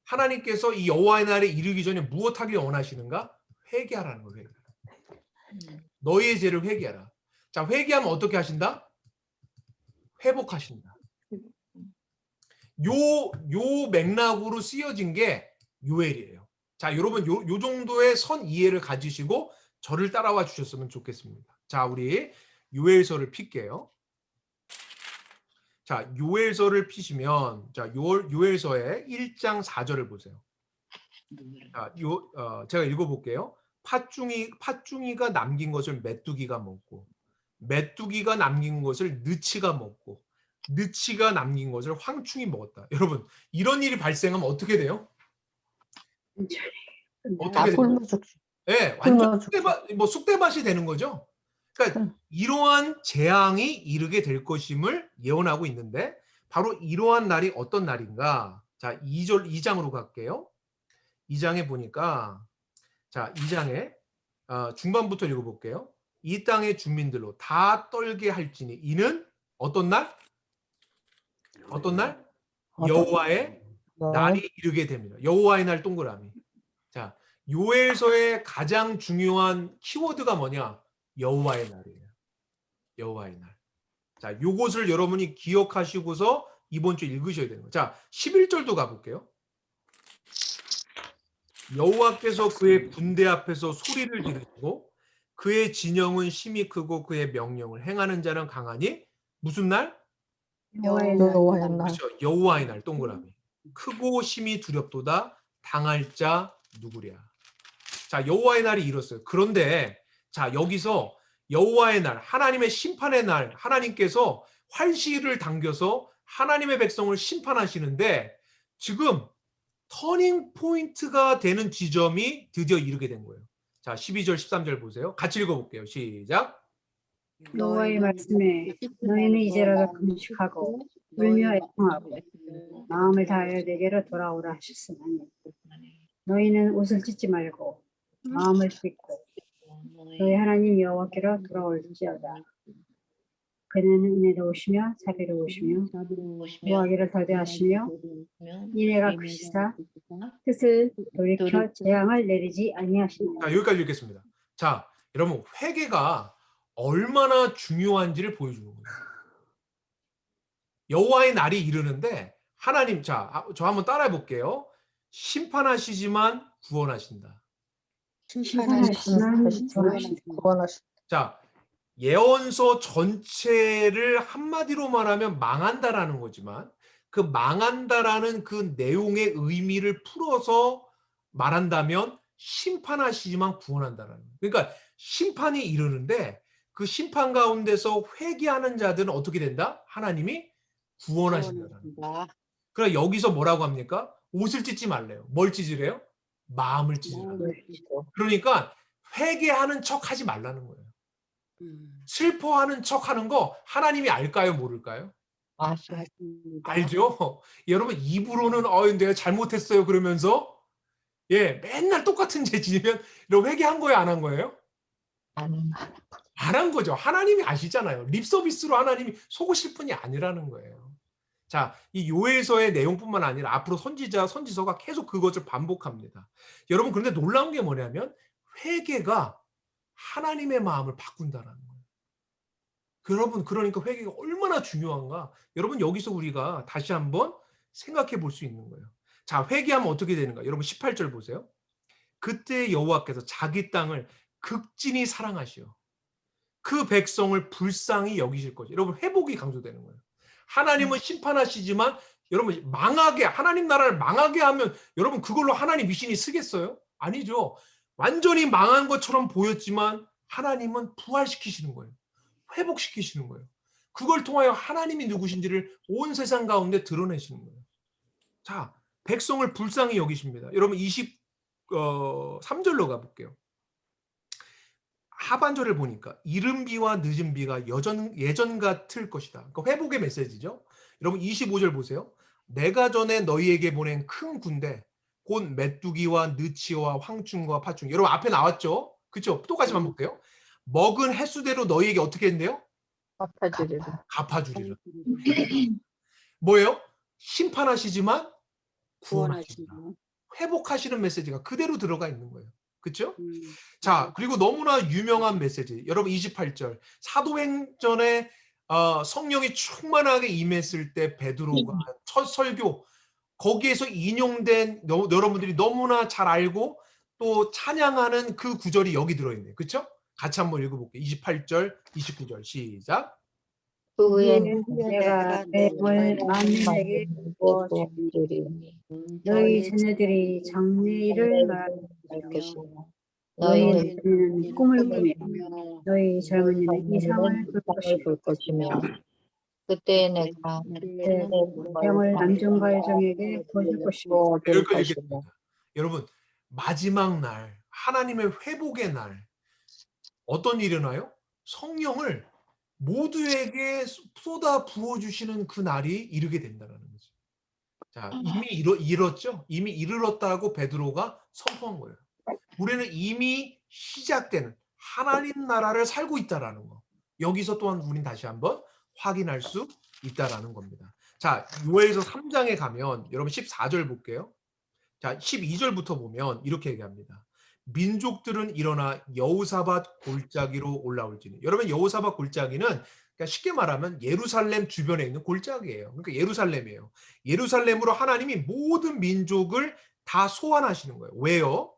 하나님께서 이 여호와의 날에 이르기 전에 무엇하길 원하시는가? 회개하라는 거예요. 회개하라. 너희의 죄를 회개하라. 자, 회개하면 어떻게 하신다? 회복하신다. 요 맥락으로 쓰여진 게 요엘이에요. 자, 여러분 요 정도의 선 이해를 가지시고 저를 따라와 주셨으면 좋겠습니다. 자, 우리 요엘서를 필게요. 자, 요엘서를 피시면 자, 요엘서의 1장 4절을 보세요. 자, 제가 읽어볼게요. 팥중이가 남긴 것을 메뚜기가 먹고 메뚜기가 남긴 것을 느치가 먹고 느치가 남긴 것을 황충이 먹었다. 여러분, 이런 일이 발생하면 어떻게 돼요? 어떻게 돼요? 굶어 죽지. 네, 완전 쑥대밭이 되는 거죠. 그러니까 이러한 재앙이 이르게 될 것임을 예언하고 있는데 바로 이러한 날이 어떤 날인가? 자, 2장으로 갈게요. 2장에 보니까 자, 2장에 중반부터 읽어볼게요. 이 땅의 주민들로 다 떨게 할지니 이는 어떤 날? 어떤 날? 여호와의 날이 이르게 됩니다. 여호와의 날 동그라미. 자, 요엘서의 가장 중요한 키워드가 뭐냐? 여호와의 날이에요. 여호와의 날. 자, 요것을 여러분이 기억하시고서 이번 주 읽으셔야 되는 거예요. 자, 11절도 가볼게요. 여호와께서 그의 군대 앞에서 소리를 지르시고 그의 진영은 심히 크고 그의 명령을 행하는 자는 강하니 무슨 날? 여호와의 날. 그렇죠. 여호와의 날 동그라미. 크고 심히 두렵도다. 당할 자 누구랴. 자, 여호와의 날이 이뤘어요. 그런데 자, 여기서 여호와의 날, 하나님의 심판의 날, 하나님께서 활시를 당겨서 하나님의 백성을 심판하시는데 지금 터닝 포인트가 되는 지점이 드디어 이르게 된 거예요. 자, 12절 13절 보세요. 같이 읽어볼게요. 시작. 여호와의 말씀에 너희는 이제라도 금식하고 울며 애통하고 마음을 다하여 내게로 돌아오라 하셨으니 너희는 옷을 찢지 말고 마음을 찢고 너희 하나님 여호와께로 돌아올지어다. 그는 은혜로우시며 자비로우시며 구하기를 더디하시며 이내가 크시사 뜻을 돌이켜 재앙을 내리지 아니하시나니. 자, 여기까지 읽겠습니다. 자, 여러분 회개가 얼마나 중요한지를 보여주는 거예요. 여호와의 날이 이르는데 하나님, 자, 저 한번 따라해 볼게요. 심판하시지만 구원하신다. 구원하신다. 자, 예언서 전체를 한마디로 말하면 망한다라는 거지만 그 망한다라는 그 내용의 의미를 풀어서 말한다면 심판하시지만 구원한다라는 거예요. 그러니까 심판이 이르는데 그 심판 가운데서 회개하는 자들은 어떻게 된다? 하나님이 구원하신다라는 거예요. 그러나 여기서 뭐라고 합니까? 옷을 찢지 말래요. 뭘 찢으래요? 마음을 찢으라는 거예요. 그러니까 회개하는 척 하지 말라는 거예요. 슬퍼하는 척 하는 거 하나님이 알까요? 모를까요? 알죠? 여러분 입으로는 내가 잘못했어요 그러면서 맨날 똑같은 죄 지으면 회개한 거예요? 안 한 거예요? 안 한 거죠. 하나님이 아시잖아요. 립 서비스로 하나님이 속으실 분이 아니라는 거예요. 자, 이 요엘서의 내용뿐만 아니라 앞으로 선지서가 계속 그것을 반복합니다. 여러분 그런데 놀라운 게 뭐냐면 회개가 하나님의 마음을 바꾼다라는 거예요. 여러분 그러니까 회개가 얼마나 중요한가? 여러분 여기서 우리가 다시 한번 생각해 볼 수 있는 거예요. 자, 회개하면 어떻게 되는가? 여러분 18절 보세요. 그때 여호와께서 자기 땅을 극진히 사랑하시어 그 백성을 불쌍히 여기실 거죠. 여러분 회복이 강조되는 거예요. 하나님은 심판하시지만 여러분 하나님 나라를 망하게 하면 여러분 그걸로 하나님 미신이 쓰겠어요? 아니죠. 완전히 망한 것처럼 보였지만 하나님은 부활시키시는 거예요. 회복시키시는 거예요. 그걸 통하여 하나님이 누구신지를 온 세상 가운데 드러내시는 거예요. 자, 백성을 불쌍히 여기십니다. 여러분 23절로 가볼게요. 하반절을 보니까 이른 비와 늦은 비가 예전 같을 것이다. 그러니까 회복의 메시지죠. 여러분 25절 보세요. 내가 전에 너희에게 보낸 큰 군대 곧 메뚜기와 느치와 황충과 파충. 여러분 앞에 나왔죠? 그렇죠? 똑같이 반복돼요. 먹은 횟수대로 너희에게 어떻게 했는데요? 갚아주리라. 갚아주리라. 뭐예요? 심판하시지만 구원하시리라. 구원하시는. 회복하시는 메시지가 그대로 들어가 있는 거예요. 그렇죠? 음. 자, 그리고 너무나 유명한 메시지. 여러분 28절. 사도행전에 성령이 충만하게 임했을 때 베드로가 첫 설교 거기에서 인용된 여러분들이 너무나 잘 알고 또 찬양하는 그 구절이 여기 들어있네요. 그렇죠? 같이 한번 읽어볼게요. 28절, 29절 시작. 그 후에 내가 내 몸을 만민에게 부어 주리니 너희 자녀들이 장래일을 말할 것이며 너희 젊은이는 꿈을 꾸며 너희 젊은이는 이상을 볼 것이며 그때 내가 내 영을 남종과 여종에게 보여줄 것이며 여기까지 읽겠습니다. 여러분 마지막 날 하나님의 회복의 날 어떤 일이 일어나요? 성령을 모두에게 쏟아 부어주시는 그 날이 이르게 된다는 거죠. 자, 이미 이뤘죠? 이미 이르렀다고 베드로가 선포한 거예요. 우리는 이미 시작되는 하나님 나라를 살고 있다라는 거. 여기서 또한 우린 다시 한번 확인할 수 있다라는 겁니다. 자, 요엘서 3장에 가면 여러분 14절 볼게요. 자, 12절부터 보면 이렇게 얘기합니다. 민족들은 일어나 여호사밧 골짜기로 올라올지니. 여러분 여호사밧 골짜기는 그러니까 쉽게 말하면 예루살렘 주변에 있는 골짜기예요. 그러니까 예루살렘이에요. 예루살렘으로 하나님이 모든 민족을 다 소환하시는 거예요. 왜요?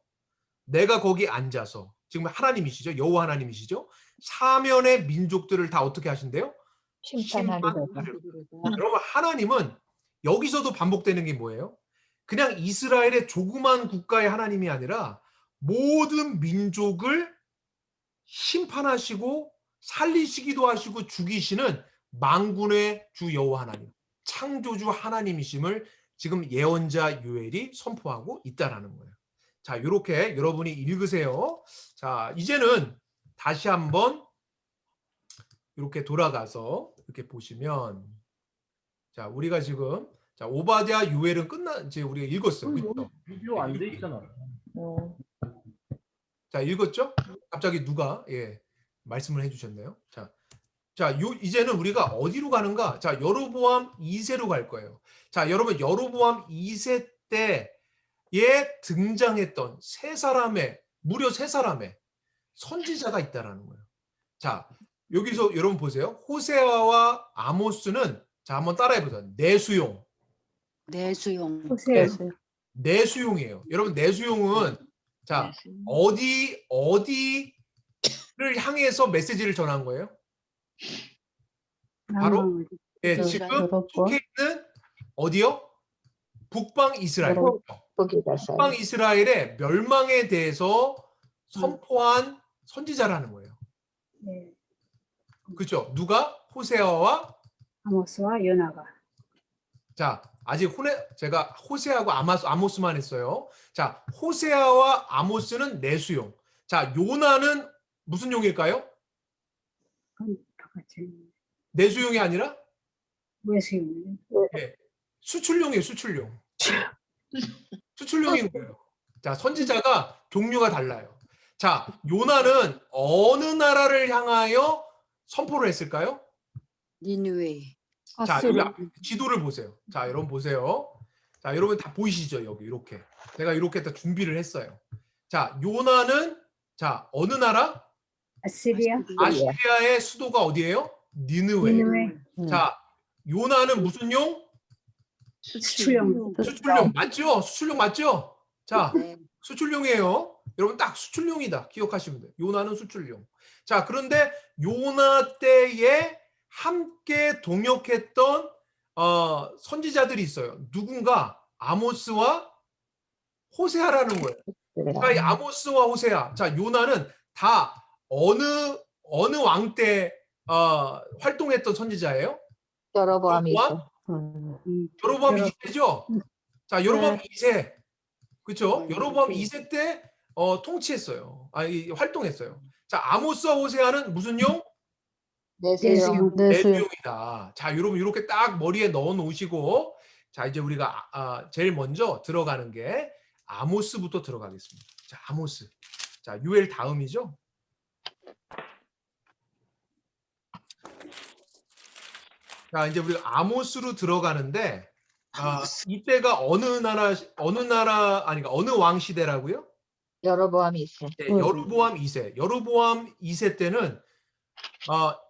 내가 거기 앉아서 지금 하나님이시죠. 여호와 하나님이시죠. 사면의 민족들을 다 어떻게 하신대요? 심판하리라. 여러분 하나님은 여기서도 반복되는 게 뭐예요? 그냥 이스라엘의 조그만 국가의 하나님이 아니라 모든 민족을 심판하시고 살리시기도 하시고 죽이시는 만군의 주 여호와 하나님, 창조주 하나님이심을 지금 예언자 요엘이 선포하고 있다라는 거예요. 자, 이렇게 여러분이 읽으세요. 자, 이제는 다시 한번 이렇게 돌아가서 이렇게 보시면, 자, 우리가 지금 자 오바댜 요엘은 이제 우리가 읽었어요. 그렇죠? 비디오 안 돼 있잖아. 자, 읽었죠? 갑자기 누가 말씀을 해주셨네요. 자, 이제는 우리가 어디로 가는가? 자, 여로보암 2세로 갈 거예요. 자, 여러분 여로보암 2세 때에 등장했던 무려 세 사람의 선지자가 있다라는 거예요. 자, 여기서 여러분 보세요. 호세아와 아모스는 자 한번 따라해보세요. 내수용. 내수용이에요. 여러분 내수용은 자 어디를 향해서 메시지를 전한 거예요? 바로 지금 속해 있는 어디요? 북방 이스라엘. 북방 이스라엘의 멸망에 대해서 선포한 선지자라는 거예요. 네. 그렇죠? 누가? 호세아와 아모스와 요나가. 자, 아직 제가 호세아하고 아모스만 했어요. 자, 호세아와 아모스는 내수용. 자, 요나는 무슨 용일까요? 내수용이 아니라 외수용. 수출용이에요, 수출용. 수출용인 거예요. 자, 선지자가 종류가 달라요. 자, 요나는 어느 나라를 향하여 선포를 했을까요? 니느웨. 자, 여기 지도를 보세요. 자, 여러분 보세요. 자, 여러분 다 보이시죠? 여기 이렇게. 내가 이렇게 다 준비를 했어요. 자, 요나는 자, 어느 나라? 아시리아의 수도가 어디예요? 니느웨. 자, 요나는 무슨 용? 수출용. 수출용 맞죠? 수출용 맞죠? 자, 수출용이에요. 여러분 딱 수출용이다. 기억하시면 돼요. 요나는 수출용. 자, 그런데 요나 때에 함께 동역했던 선지자들이 있어요. 누군가 아모스와 호세아라는 거예요. 그러니까 이 아모스와 호세아. 자, 요나는 다 어느 왕 때 활동했던 선지자예요? 여로보암이 여로보암 2세죠? 자, 여로보암 2세. 그렇죠? 여로보암 2세 때 통치했어요. 활동했어요. 자, 아모스와 호세아는 무슨 용? 내세요. 내수용. 내수용이다. 자, 여러분 이렇게 딱 머리에 넣어 놓으시고 자, 이제 우리가 제일 먼저 들어가는 게 아모스부터 들어가겠습니다. 자, 아모스. 자, 유엘 다음이죠? 자, 이제 우리가 아모스로 들어가는데 이때가 어느 왕 시대라고요? 여로보암이 있어. 네, 여로보암 2세. 여로보암 2세 때는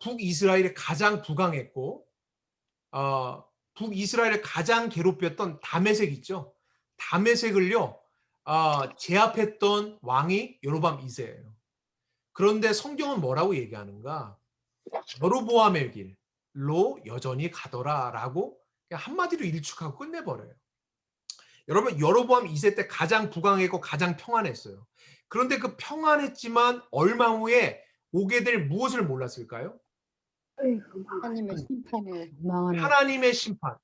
북이스라엘이 가장 부강했고 북이스라엘을 가장 괴롭혔던 다메섹 있죠. 다메섹을요 제압했던 왕이 여로보암 2세예요. 그런데 성경은 뭐라고 얘기하는가? 여로보암의 길로 여전히 가더라라고 그냥 한마디로 일축하고 끝내버려요. 여러분 여로보암 2세 때 가장 부강했고 가장 평안했어요. 그런데 그 평안했지만 얼마 후에 오게 될 무엇을 몰랐을까요? 하나님의 심판을 망하는 하나님의 심판.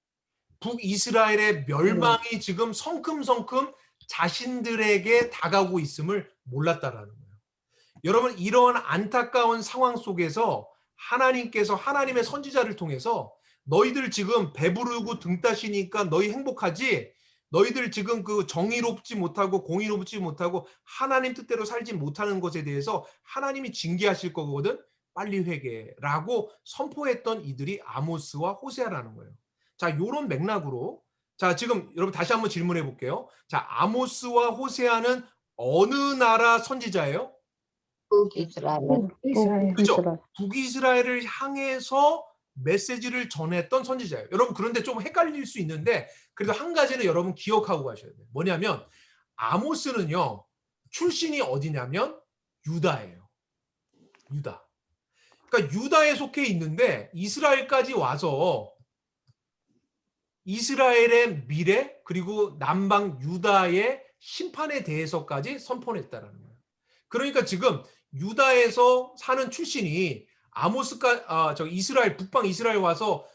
북이스라엘의 멸망이 지금 성큼성큼 자신들에게 다가오고 있음을 몰랐다라는 거예요. 여러분 이러한 안타까운 상황 속에서 하나님께서 하나님의 선지자를 통해서 너희들 지금 배부르고 등 따시니까 너희 행복하지? 너희들 지금 그 정의롭지 못하고 공의롭지 못하고 하나님 뜻대로 살지 못하는 것에 대해서 하나님이 징계하실 거거든. 빨리 회개라고 선포했던 이들이 아모스와 호세아라는 거예요. 자, 요런 맥락으로 자, 지금 여러분 다시 한번 질문해 볼게요. 자, 아모스와 호세아는 어느 나라 선지자예요? 북이스라엘. 이스라엘. 그죠? 이스라엘. 북이스라엘을 향해서 메시지를 전했던 선지자예요. 여러분 그런데 좀 헷갈릴 수 있는데 그래도 한 가지는 여러분 기억하고 가셔야 돼요. 뭐냐면 아모스는요. 출신이 어디냐면 유다예요. 유다. 그러니까 유다에 속해 있는데 이스라엘까지 와서 이스라엘의 미래 그리고 남방 유다의 심판에 대해서까지 선포했다라는 거예요. 그러니까 지금 유다에서 사는 출신이 아모스가 이스라엘 북방 이스라엘 와서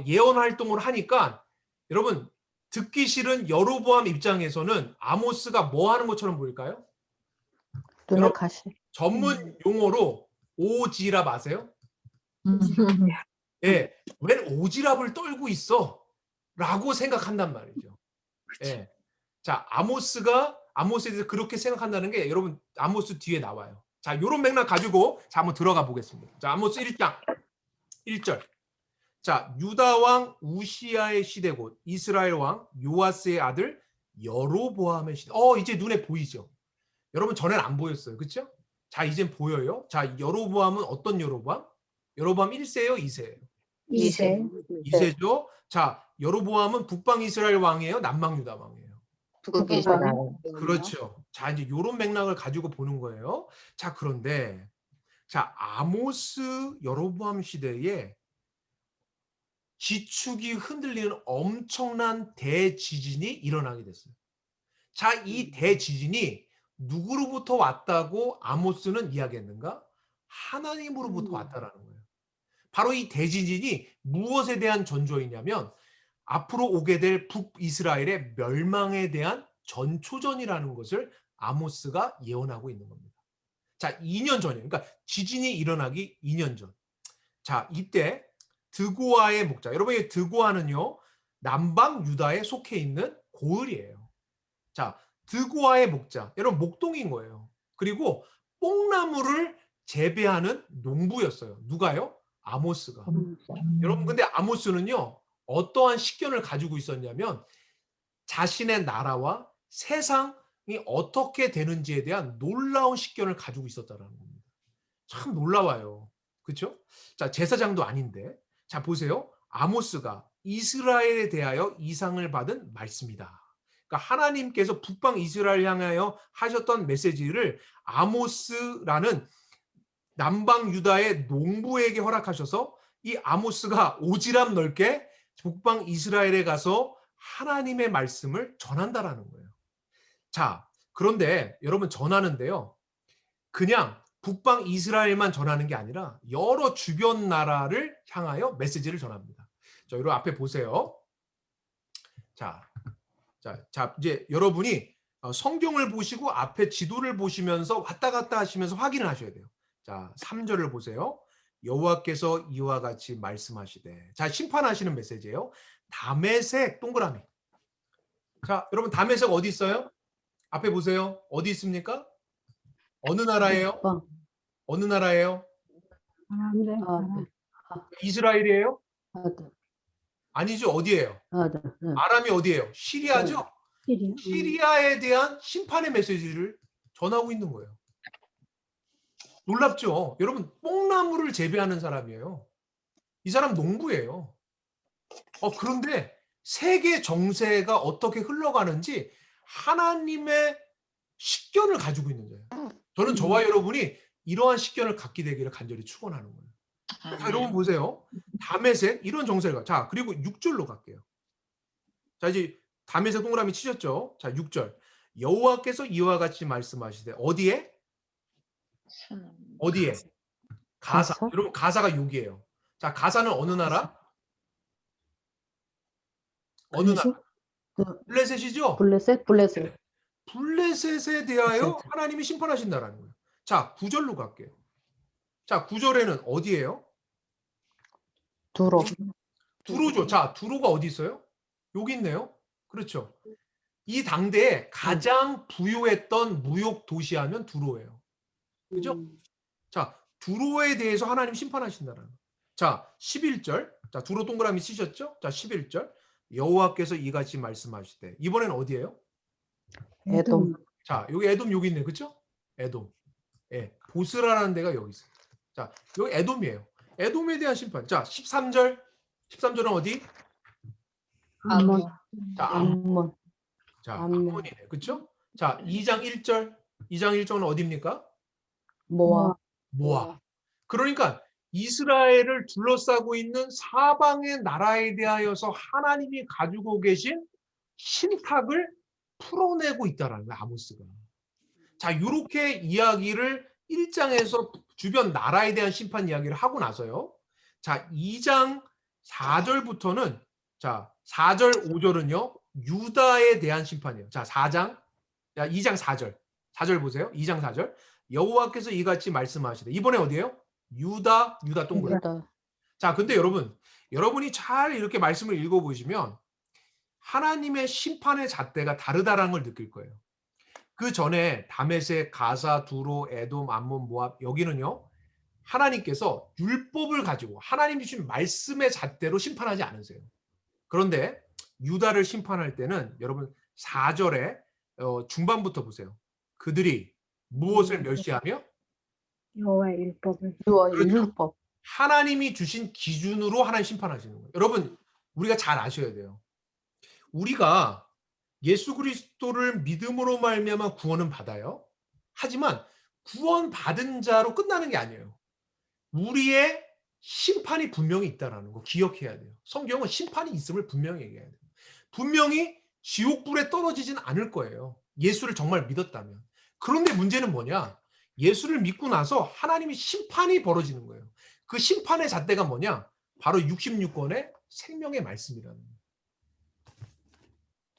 예언 활동을 하니까 여러분 듣기 싫은 여로보암 입장에서는 아모스가 뭐 하는 것처럼 보일까요? 눈에 여러분, 가시. 전문 용어로 오지랖 아세요? 예, 웬 오지랖을 떨고 있어? 라고 생각한단 말이죠. 예. 자, 아모스에 대해서 그렇게 생각한다는 게 여러분 아모스 뒤에 나와요. 자, 요런 맥락 가지고 자, 한번 들어가 보겠습니다. 자, 아모스 1장 1절. 자, 유다 왕 우시아의 시대 곧 이스라엘 왕 요아스의 아들 여로보암의 시대. 이제 눈에 보이죠? 여러분 전에는 안 보였어요. 그렇죠? 자, 이젠 보여요. 자, 여로보암은 어떤 여로보암? 여로보암 1세예요, 2세예요? 2세. 2세죠. 자, 여로보암은 북방 이스라엘 왕이에요, 남방 유다 왕이에요? 북이스라엘. 그렇죠. 자, 이제 요런 맥락을 가지고 보는 거예요. 자, 그런데 자, 아모스 여로보암 시대에 지축이 흔들리는 엄청난 대지진이 일어나게 됐어요. 자, 이 대지진이 누구로부터 왔다고 아모스는 이야기했는가? 하나님으로부터 왔다라는 거예요. 바로 이 대지진이 무엇에 대한 전조이냐면 앞으로 오게 될 북이스라엘의 멸망에 대한 전초전이라는 것을 아모스가 예언하고 있는 겁니다. 자, 2년 전이에요. 그러니까 지진이 일어나기 2년 전. 자, 이때 드고아의 목자. 여러분, 이 드고아는요, 남방 유다에 속해 있는 고을이에요. 자, 드고아의 목자. 여러분, 목동인 거예요. 그리고 뽕나무를 재배하는 농부였어요. 누가요? 아모스가. 여러분, 근데 아모스는요, 어떠한 식견을 가지고 있었냐면 자신의 나라와 세상이 어떻게 되는지에 대한 놀라운 식견을 가지고 있었다는 겁니다. 참 놀라워요. 그렇죠? 자, 제사장도 아닌데. 자, 보세요. 아모스가 이스라엘에 대하여 이상을 받은 말씀이다. 그러니까 하나님께서 북방 이스라엘 향하여 하셨던 메시지를 아모스라는 남방 유다의 농부에게 허락하셔서 이 아모스가 오지랖 넓게 북방 이스라엘에 가서 하나님의 말씀을 전한다라는 거예요. 자, 그런데 여러분 전하는데요. 그냥 북방 이스라엘만 전하는 게 아니라 여러 주변 나라를 향하여 메시지를 전합니다. 자, 여러분 앞에 보세요. 자, 이제 여러분이 성경을 보시고 앞에 지도를 보시면서 왔다 갔다 하시면서 확인을 하셔야 돼요. 자, 3절을 보세요. 여호와께서 이와 같이 말씀하시되. 자, 심판하시는 메시지예요. 다메섹 동그라미. 자, 여러분 다메섹 어디 있어요? 앞에 보세요. 어디 있습니까? 어느 나라예요? 어느 나라예요? 네. 이스라엘이에요? 네. 아니죠. 어디예요? 네. 아람이 어디예요? 시리아죠? 시리아에 대한 심판의 메시지를 전하고 있는 거예요. 놀랍죠? 여러분, 뽕나무를 재배하는 사람이에요. 이 사람 농부예요. 그런데 세계 정세가 어떻게 흘러가는지 하나님의 식견을 가지고 있는 거예요. 저는 저와 여러분이 이러한 식견을 갖게 되기를 간절히 축원하는 거예요. 자, 여러분 보세요. 다메섹 이런 정세가. 자, 그리고 6절로 갈게요. 자, 이제 다메섹 동그라미 치셨죠? 자, 6절. 여호와께서 이와 같이 말씀하시되. 어디에? 어디에? 가사. 가사? 여러분 가사가 여기예요. 자, 가사는 어느 나라? 어느 나라? 블레셋이죠? 블레셋. 블레셋에 대하여 블레셋. 하나님이 심판하신다라는 거예요. 자, 9절로 갈게요. 자, 9절에는 어디예요? 두로죠. 자, 두로가 어디 있어요? 여기 있네요. 그렇죠. 이 당대에 가장 부유했던 무역 도시하면 두로예요. 그죠? 자, 두로에 대해서 하나님 심판하신다는 거예요. 자, 11절. 자, 두로 동그라미 치셨죠? 자, 11절. 여호와께서 이같이 말씀하시되. 이번엔 어디예요? 에돔. 자, 여기 에돔 여기 있네. 그렇죠? 에돔. 예. 보스라라는 데가 여기 있어요. 자, 여기 에돔이에요. 에돔에 대한 심판. 자, 13절. 13절은 어디? 아몬. 자, 암몬. 자, 암몬. 암몬이네. 그렇죠? 자, 2장 1절. 2장 1절은 어디입니까? 모압. 모압. 그러니까 이스라엘을 둘러싸고 있는 사방의 나라에 대하여서 하나님이 가지고 계신 신탁을 풀어내고 있다라는 거예요, 아모스가. 자, 이렇게 이야기를 1장에서 주변 나라에 대한 심판 이야기를 하고 나서요. 자, 2장 4절부터는 자, 4절, 5절은요. 유다에 대한 심판이에요. 자, 4장. 자, 2장 4절. 4절 보세요. 2장 4절. 여호와께서 이같이 말씀하시되. 이번에 어디예요? 유다 동그라미. 자, 근데 여러분이 잘 이렇게 말씀을 읽어보시면 하나님의 심판의 잣대가 다르다라는 걸 느낄 거예요. 그 전에 다메섹, 가사, 두로, 에돔, 암몬, 모압 여기는요. 하나님께서 율법을 가지고 하나님 주신 말씀의 잣대로 심판하지 않으세요. 그런데 유다를 심판할 때는 여러분 4절에 중반부터 보세요. 그들이 무엇을 멸시하며? 여호와의 율법을. 율법. 하나님이 주신 기준으로 하나님 심판하시는 거예요. 여러분 우리가 잘 아셔야 돼요. 우리가 예수 그리스도를 믿음으로 말미암아 구원은 받아요. 하지만 구원 받은 자로 끝나는 게 아니에요. 우리의 심판이 분명히 있다는 거 기억해야 돼요. 성경은 심판이 있음을 분명히 얘기해야 돼요. 분명히 지옥불에 떨어지진 않을 거예요. 예수를 정말 믿었다면. 그런데 문제는 뭐냐? 예수를 믿고 나서 하나님이 심판이 벌어지는 거예요. 그 심판의 잣대가 뭐냐? 바로 66권의 생명의 말씀이라는 거예요.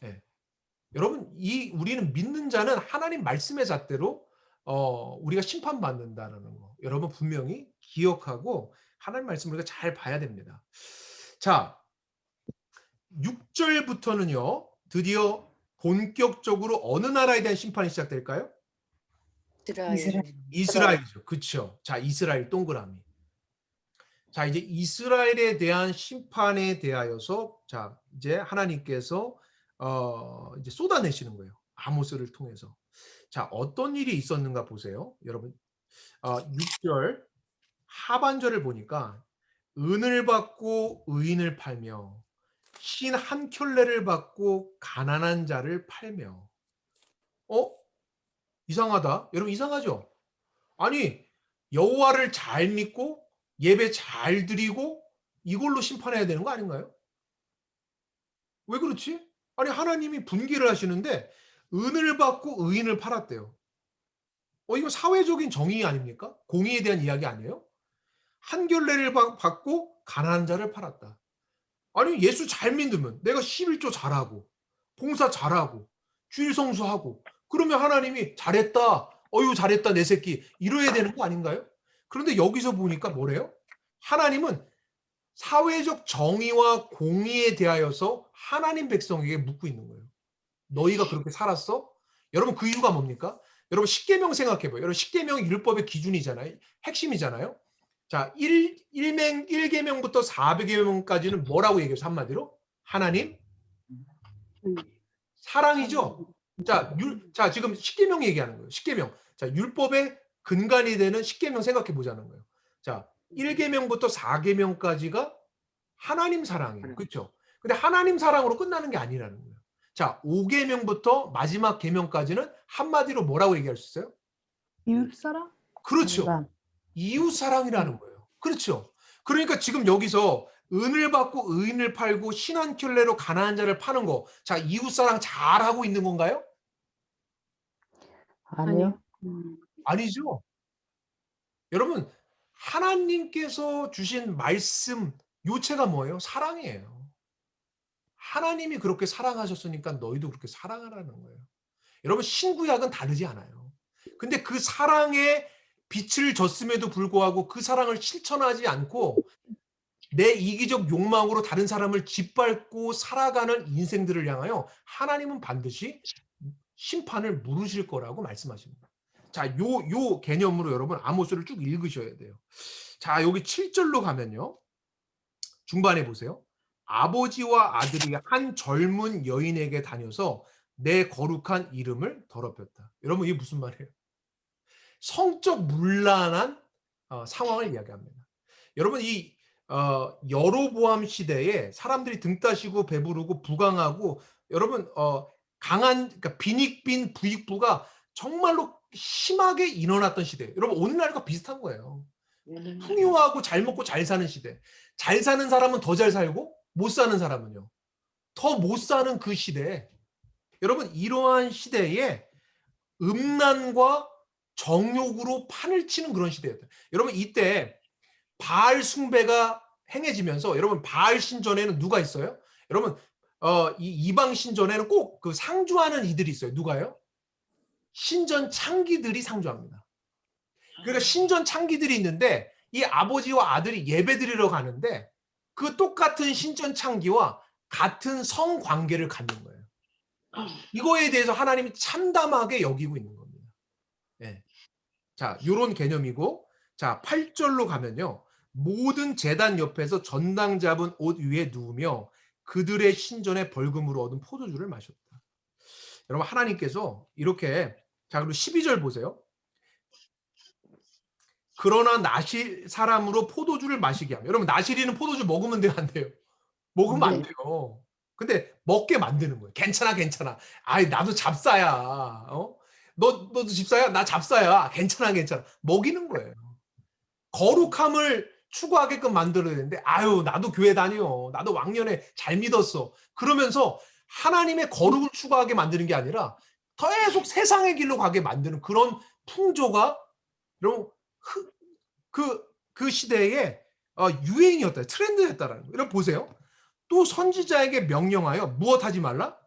네. 여러분, 우리는 믿는 자는 하나님 말씀의 잣대로 우리가 심판받는다는 거. 여러분 분명히 기억하고 하나님 말씀을 우리가 잘 봐야 됩니다. 자, 6절부터는요. 드디어 본격적으로 어느 나라에 대한 심판이 시작될까요? 이스라엘이죠. 그렇죠. 자, 이스라엘 동그라미. 자, 이제 이스라엘에 대한 심판에 대하여서 자, 이제 하나님께서 이제 쏟아내시는 거예요. 아모스를 통해서. 자, 어떤 일이 있었는가 보세요. 여러분 6절 하반절을 보니까 은을 받고 의인을 팔며 신 한 켤레를 받고 가난한 자를 팔며. 이상하다. 여러분 이상하죠? 아니 여호와를 잘 믿고 예배 잘 드리고 이걸로 심판해야 되는 거 아닌가요? 왜 그렇지? 아니 하나님이 분기를 하시는데 은을 받고 의인을 팔았대요. 이거 사회적인 정의 아닙니까? 공의에 대한 이야기 아니에요? 한 켤레를 받고 가난한 자를 팔았다. 아니 예수 잘 믿으면 내가 11조 잘하고 봉사 잘하고 주일 성수하고 그러면 하나님이 잘했다. 어유 잘했다 내 새끼 이래야 되는 거 아닌가요? 그런데 여기서 보니까 뭐래요? 하나님은 사회적 정의와 공의에 대하여서 하나님 백성에게 묻고 있는 거예요. 너희가 그렇게 살았어? 여러분 그 이유가 뭡니까? 여러분 십계명 생각해봐요. 여러분 십계명이 율법의 기준이잖아요. 핵심이잖아요. 자, 1계명부터 400계명까지는 뭐라고 얘기해서 한마디로? 하나님 사랑이죠. 자, 지금 십계명 얘기하는 거예요. 십계명. 자, 율법의 근간이 되는 십계명 생각해 보자는 거예요. 자, 1계명부터 4계명까지가 하나님 사랑이에요. 그렇죠? 근데 하나님 사랑으로 끝나는 게 아니라는 거예요. 자, 5계명부터 마지막 계명까지는 한마디로 뭐라고 얘기할 수 있어요? 이웃사랑? 그렇죠. 이웃 사랑이라는 거예요. 그렇죠. 그러니까 지금 여기서 은을 받고 의인을 팔고 신한켤레로 가난한 자를 파는 거. 자, 이웃 사랑 잘하고 있는 건가요? 아니요. 아니죠. 여러분, 하나님께서 주신 말씀 요체가 뭐예요? 사랑이에요. 하나님이 그렇게 사랑하셨으니까 너희도 그렇게 사랑하라는 거예요. 여러분, 신구약은 다르지 않아요. 근데 그 사랑에 빛을 줬음에도 불구하고 그 사랑을 실천하지 않고 내 이기적 욕망으로 다른 사람을 짓밟고 살아가는 인생들을 향하여 하나님은 반드시 심판을 물으실 거라고 말씀하십니다. 자, 요 개념으로 여러분 아모스를 쭉 읽으셔야 돼요. 자, 여기 7절로 가면요. 중반에 보세요. 아버지와 아들이 한 젊은 여인에게 다녀서 내 거룩한 이름을 더럽혔다. 여러분 이게 무슨 말이에요? 성적 문란한 상황을 이야기합니다. 여러분 이 여로보암 시대에 사람들이 등 따시고 배부르고 부강하고 여러분 강한 그러니까 빈익빈 부익부가 정말로 심하게 일어났던 시대. 여러분 오늘날과 비슷한 거예요. 풍요하고 잘 먹고 잘 사는 시대. 잘 사는 사람은 더 잘 살고 못 사는 사람은요. 더 못 사는 그 시대. 여러분 이러한 시대에 음란과 정욕으로 판을 치는 그런 시대였다. 여러분 이때 바알 숭배가 행해지면서 여러분 바알 신전에는 누가 있어요? 여러분 이 이방 신전에는 꼭 그 상주하는 이들이 있어요. 누가요? 신전 창기들이 상주합니다. 그러니까 신전 창기들이 있는데 이 아버지와 아들이 예배드리러 가는데 그 똑같은 신전 창기와 같은 성관계를 갖는 거예요. 이거에 대해서 하나님이 참담하게 여기고 있는 겁니다. 네. 자, 요런 개념이고 자, 8절로 가면요. 모든 제단 옆에서 전당 잡은 옷 위에 누우며 그들의 신전에 벌금으로 얻은 포도주를 마셨다. 여러분 하나님께서 이렇게 자, 그리고 12절 보세요. 그러나 나실 사람으로 포도주를 마시게 하면 여러분 나실이는 포도주 먹으면 돼요, 안 돼요? 먹으면 안 돼요. 근데 먹게 만드는 거예요. 괜찮아, 괜찮아. 아이 나도 잡사야. 너도 집사야? 나 잡사야. 괜찮아, 괜찮아. 먹이는 거예요. 거룩함을 추구하게끔 만들어야 되는데 아유 나도 교회 다녀. 나도 왕년에 잘 믿었어. 그러면서 하나님의 거룩을 추구하게 만드는 게 아니라 계속 세상의 길로 가게 만드는 그런 풍조가 여러분 그 시대에 유행이었다. 트렌드였다라는 거예요. 여러분 보세요. 또 선지자에게 명령하여 무엇하지 말라?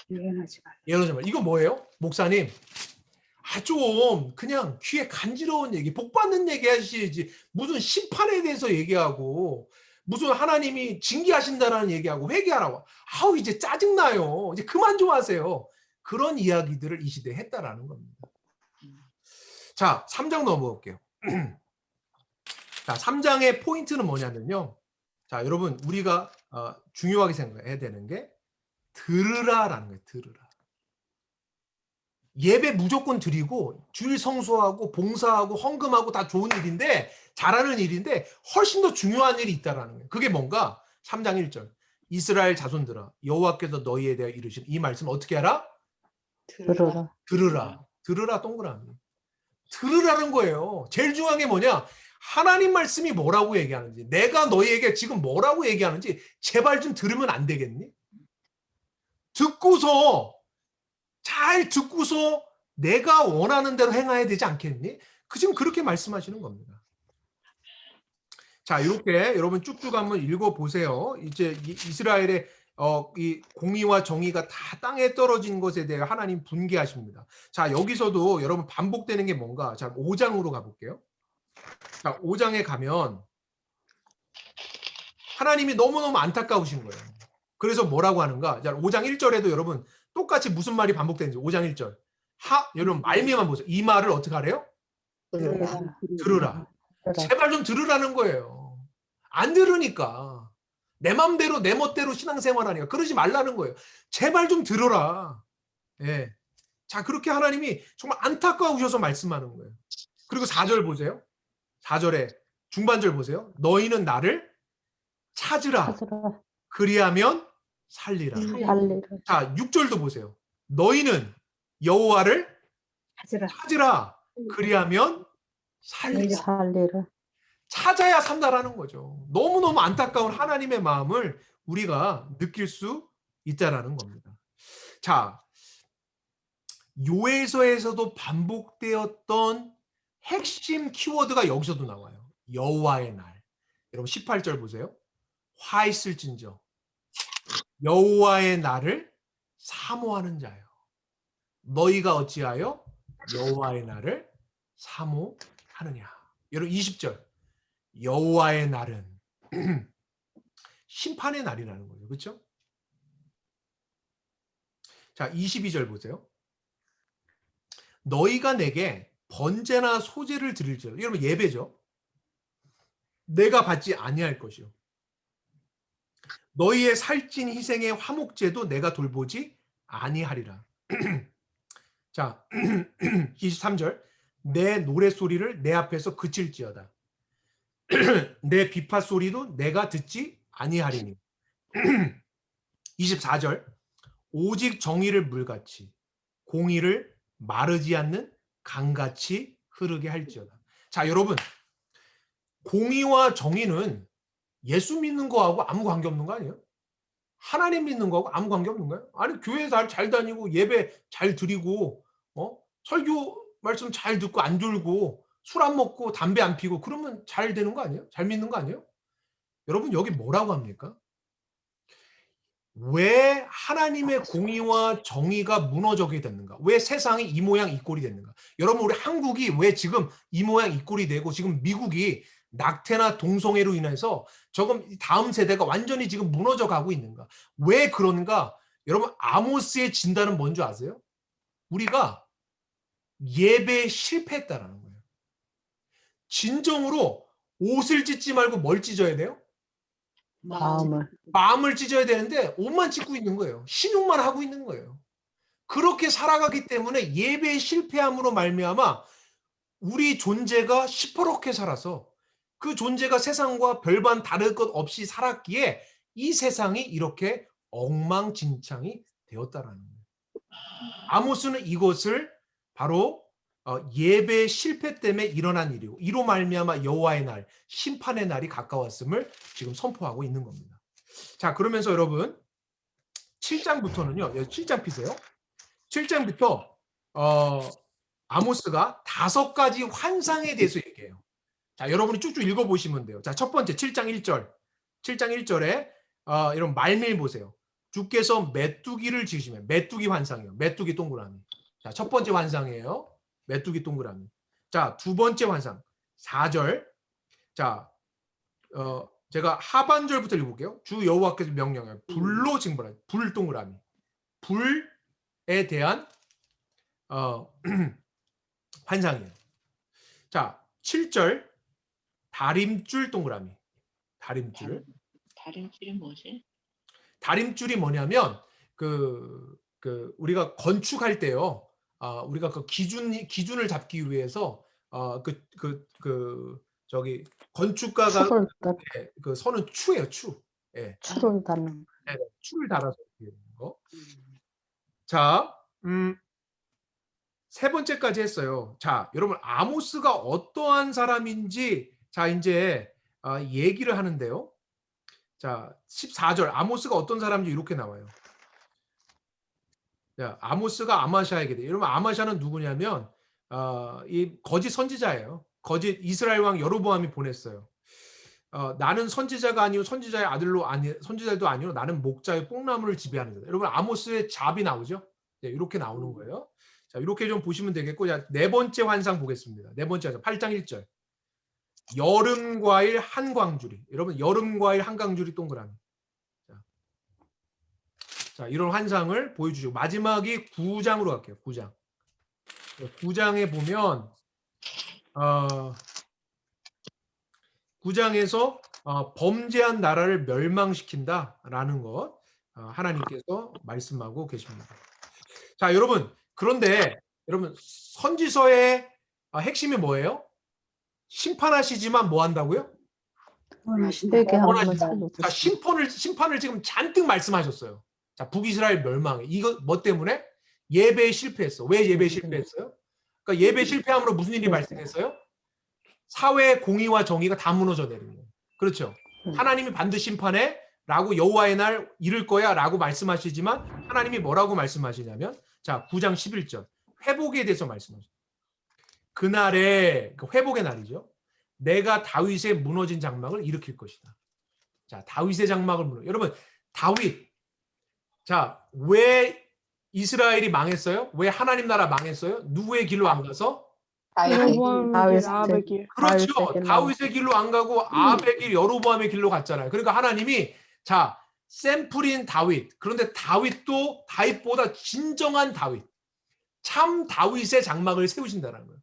예언하지 말라. 예언하지 말라. 이거 뭐예요? 목사님. 좀 그냥 귀에 간지러운 얘기, 복 받는 얘기 하시지 무슨 심판에 대해서 얘기하고 무슨 하나님이 징계하신다라는 얘기하고 회개하라고. 이제 짜증나요. 이제 그만 좀 하세요. 그런 이야기들을 이 시대에 했다라는 겁니다. 자, 3장 넘어갈게요. 자, 3장의 포인트는 뭐냐면요. 자, 여러분 우리가 중요하게 생각해야 되는 게 들으라라는 거예요. 들으라. 예배 무조건 드리고 주일 성수하고 봉사하고 헌금하고 다 좋은 일인데 잘하는 일인데 훨씬 더 중요한 일이 있다라는 거예요. 그게 뭔가 3장 1절 이스라엘 자손들아 여호와께서 너희에 대하여 이르신 이 말씀 어떻게 하라? 들으라. 들으라. 들으라 동그라미. 들으라는 거예요. 제일 중요한 게 뭐냐? 하나님 말씀이 뭐라고 얘기하는지 내가 너희에게 지금 뭐라고 얘기하는지 제발 좀 들으면 안 되겠니? 잘 듣고서 내가 원하는 대로 행해야 되지 않겠니? 지금 그렇게 말씀하시는 겁니다. 자, 이렇게 여러분 쭉쭉 한번 읽어보세요. 이제 이스라엘의 이 공의와 정의가 다 땅에 떨어진 것에 대해 하나님 분개하십니다. 자, 여기서도 여러분 반복되는 게 뭔가? 자, 5장으로 가볼게요. 자, 5장에 가면 하나님이 너무너무 안타까우신 거예요. 그래서 뭐라고 하는가? 자, 5장 1절에도 여러분 똑같이 무슨 말이 반복되는지 5장 1절. 여러분 말미만 보세요. 이 말을 어떻게 하래요? 들으라. 제발 좀 들으라는 거예요. 안 들으니까 내 맘대로 내 멋대로 신앙생활하니까 그러지 말라는 거예요. 제발 좀 들어라. 예. 자, 그렇게 하나님이 정말 안타까우셔서 말씀하는 거예요. 그리고 4절 보세요. 4절에 중반절 보세요. 너희는 나를 찾으라. 그리하면 살리라. 자, 6절도 보세요. 너희는 여호와를 찾으라. 그리하면 살리라. 찾아야 산다라는 거죠. 너무너무 안타까운 하나님의 마음을 우리가 느낄 수 있다라는 겁니다. 자, 요에서에서도 반복되었던 핵심 키워드가 여기서도 나와요. 여호와의 날. 여러분 18절 보세요. 화 있을진저 여호와의 날을 사모하는 자요. 너희가 어찌하여 여호와의 날을 사모하느냐. 여러분 20절. 여호와의 날은 심판의 날이라는 거예요. 그렇죠? 자, 22절 보세요. 너희가 내게 번제나 소제를 드릴지어다. 여러분 예배죠. 내가 받지 아니할 것이요. 너희의 살찐 희생의 화목제도 내가 돌보지 아니하리라. 자, 23절. 내 노랫소리를 내 앞에서 그칠지어다. 내 비파 소리도 내가 듣지 아니하리니. 24절. 오직 정의를 물같이 공의를 마르지 않는 강같이 흐르게 할지어다. 자, 여러분, 공의와 정의는 예수 믿는 거하고 아무 관계 없는 거 아니에요? 하나님 믿는 거하고 아무 관계 없는 거예요? 아니, 교회 잘 다니고 예배 잘 드리고 설교 말씀 잘 듣고 안 졸고 술 안 먹고 담배 안 피고 그러면 잘 되는 거 아니에요? 잘 믿는 거 아니에요? 여러분 여기 뭐라고 합니까? 왜 하나님의 공의와 정의가 무너져게 됐는가? 왜 세상이 이 모양 이 꼴이 됐는가? 여러분 우리 한국이 왜 지금 이 모양 이 꼴이 되고 지금 미국이 낙태나 동성애로 인해서 조금 다음 세대가 완전히 지금 무너져 가고 있는가? 왜 그런가? 여러분 아모스의 진단은 뭔지 아세요? 우리가 예배에 실패했다라는 거예요. 진정으로 옷을 찢지 말고 뭘 찢어야 돼요? 마음을 찢어야 되는데 옷만 찢고 있는 거예요. 신용만 하고 있는 거예요. 그렇게 살아가기 때문에 예배에 실패함으로 말미암아 우리 존재가 시퍼렇게 살아서 그 존재가 세상과 별반 다를 것 없이 살았기에 이 세상이 이렇게 엉망진창이 되었다라는 거예요. 아모스는 이것을 바로 예배 실패 때문에 일어난 일이고 이로 말미암아 여호와의 날, 심판의 날이 가까웠음을 지금 선포하고 있는 겁니다. 자, 그러면서 여러분 7장부터는요. 7장 피세요. 7장부터 아모스가 5가지 환상에 대해서 얘기해요. 자, 여러분이 쭉쭉 읽어보시면 돼요. 자, 첫 번째 7장 1절. 7장 1절에 이런 말밀 보세요. 주께서 메뚜기를 지으시면 메뚜기 환상이에요. 메뚜기 동그라미. 자, 첫 번째 환상이에요. 메뚜기 동그라미. 자, 두 번째 환상 4절. 자, 제가 하반절부터 읽어볼게요. 주 여호와께서 명령하여 불로 징벌하라. 불 동그라미. 불에 대한 환상이에요. 자, 7절 다림줄 동그라미. 다림줄. 다림줄이 뭐지? 다림줄이 뭐냐면 우리가 건축할 때요. 우리가 그 기준을 잡기 위해서 저기 건축가가 그 선은 추예요, 추. 예. 추를 달는. 네, 추를 달아서 이렇게 되는 거. 자, 세 번째까지 했어요. 자, 여러분 아모스가 어떠한 사람인지 자 이제 얘기를 하는데요. 자, 14절 아모스가 어떤 사람인지 이렇게 나와요. 자, 아모스가 아마샤에게 돼. 여러분 아마샤는 누구냐면 이 거짓 선지자예요. 거짓 이스라엘 왕 여로보암이 보냈어요. 나는 선지자가 아니고 선지자의 아들로 선지자도 아니고 나는 목자의 뽕나무를 지배하는 자다. 여러분 아모스의 잡이 나오죠? 네, 이렇게 나오는 거예요. 자, 이렇게 좀 보시면 되겠고, 자, 네 번째 환상 보겠습니다. 네 번째 환상 8장 1절. 여름 과일 한 광주리. 여러분 여름 과일 한 광주리 동그라미. 자, 이런 환상을 보여주시고 마지막이 9장으로 갈게요. 9장. 9장에 보면 9장에서 범죄한 나라를 멸망시킨다라는 것 하나님께서 말씀하고 계십니다. 자, 여러분 그런데 여러분 선지서의 핵심이 뭐예요? 심판하시지만 뭐 한다고요? 회개하는 걸 자, 살려주시고 심판을 지금 잔뜩 말씀하셨어요. 자, 북이스라엘 멸망. 이거 뭐 때문에? 예배에 실패했어. 왜 예배에 실패했어요? 그러니까 예배 실패함으로 무슨 일이 발생했어요? 사회의 공의와 정의가 다 무너져 내린 거예요. 그렇죠? 하나님이 반드시 심판해 라고 여호와의 날 이를 거야 라고 말씀하시지만 하나님이 뭐라고 말씀하시냐면 자, 9장 11절 회복에 대해서 말씀하셔요. 그날에 그 회복의 날이죠. 내가 다윗의 무너진 장막을 일으킬 것이다. 자, 다윗의 장막을 무너. 여러분, 다윗. 자, 왜 이스라엘이 망했어요? 왜 하나님 나라 망했어요? 누구의 길로 안 가서? 다윗의 길. 그렇죠. 다윗의 길로 안 가고 아합의 길, 여로보암의 길로 갔잖아요. 그러니까 하나님이 자, 샘플인 다윗. 그런데 다윗도 다윗보다 진정한 다윗. 참 다윗의 장막을 세우신다는 거예요.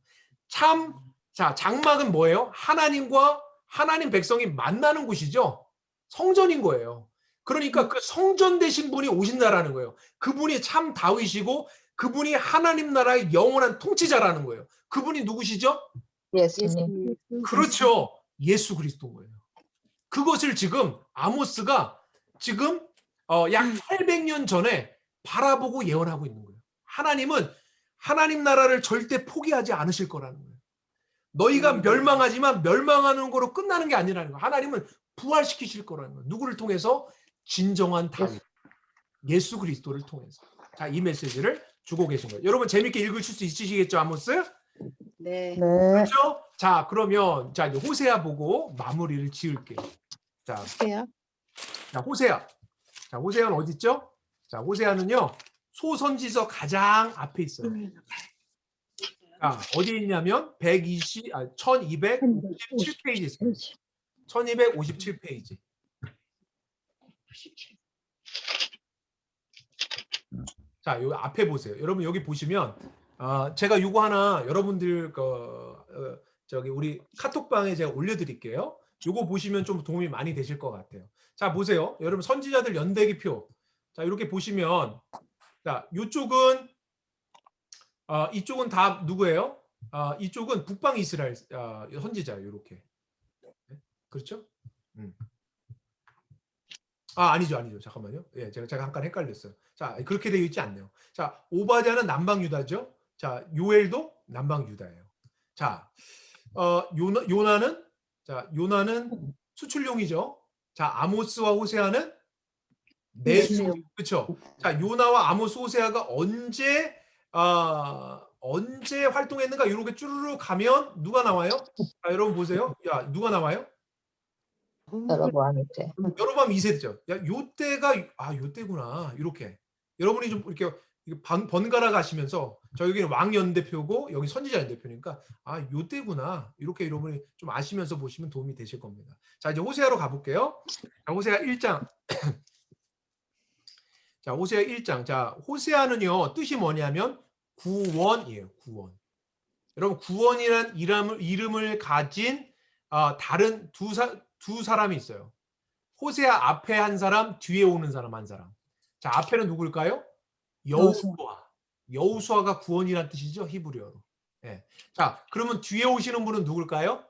자, 장막은 뭐예요? 하나님과 하나님 백성이 만나는 곳이죠. 성전인 거예요. 그러니까 그 성전 되신 분이 오신다라는 거예요. 그분이 참 다윗이고 그분이 하나님 나라의 영원한 통치자라는 거예요. 그분이 누구시죠? 예수님. 그렇죠. 예수 그리스도인 거예요. 그것을 지금 아모스가 지금 약 800년 전에 바라보고 예언하고 있는 거예요. 하나님은 하나님 나라를 절대 포기하지 않으실 거라는 거예요. 너희가 멸망하지만 멸망하는 거로 끝나는 게 아니라는 거예요. 하나님은 부활시키실 거라는 거예요. 누구를 통해서? 진정한 다윗, 예수 그리스도를 통해서. 자, 이 메시지를 주고 계신 거예요. 여러분 재밌게 읽으실 수 있으시겠죠, 아모스? 네. 그렇죠? 자, 그러면 자 이제 호세아 보고 마무리를 지을게요. 자, 호세아. 자, 호세아는 어디 있죠? 자, 호세아는요 소선지서 가장 앞에 있어요. 자, 어디 있냐면 1257페이지 있어요. 1257페이지. 자, 요 앞에 보세요. 여러분 여기 보시면 제가 요거 하나 여러분들 저기 우리 카톡방에 제가 올려드릴게요. 요거 보시면 좀 도움이 많이 되실 것 같아요. 자, 보세요. 여러분 선지자들 연대기표. 자, 이렇게 보시면 자, 요쪽은 이쪽은 다 누구예요? 이쪽은 북방 이스라엘 선지자예요. 이렇게. 그렇죠? 아니죠. 잠깐만요. 예, 제가 잠깐 헷갈렸어요. 자, 그렇게 되어 있지 않네요. 자, 오바댜는 남방 유다죠. 자, 요엘도 남방 유다예요. 자, 요나는 수출용이죠. 자, 아모스와 호세아는 내수. 그렇죠? 자, 요나와 아모스, 호세아가 언제 활동했는가 이렇게 쭈르르 가면 누가 나와요? 자, 여러분 보세요. 야, 누가 나와요? 여러보암 때. 여로보암 2세죠. 야, 요때가 요때구나. 이렇게. 여러분이 좀 이렇게 번갈아 가시면서 저 여기는 왕 연대표고 여기 선지자 연대표니까 요때구나. 이렇게 여러분이 좀 아시면서 보시면 도움이 되실 겁니다. 자, 이제 호세아로 가 볼게요. 자, 호세아 1장. 자, 호세아 1장. 자, 호세아는요. 뜻이 뭐냐면 구원이에요. 구원. 여러분 구원이란 이름을 가진 다른 두 사람이 있어요. 호세아 앞에 한 사람, 뒤에 오는 사람 한 사람. 자, 앞에는 누굴까요? 여호수아. 여호수아가 구원이란 뜻이죠, 히브리어로. 네. 자, 그러면 뒤에 오시는 분은 누굴까요?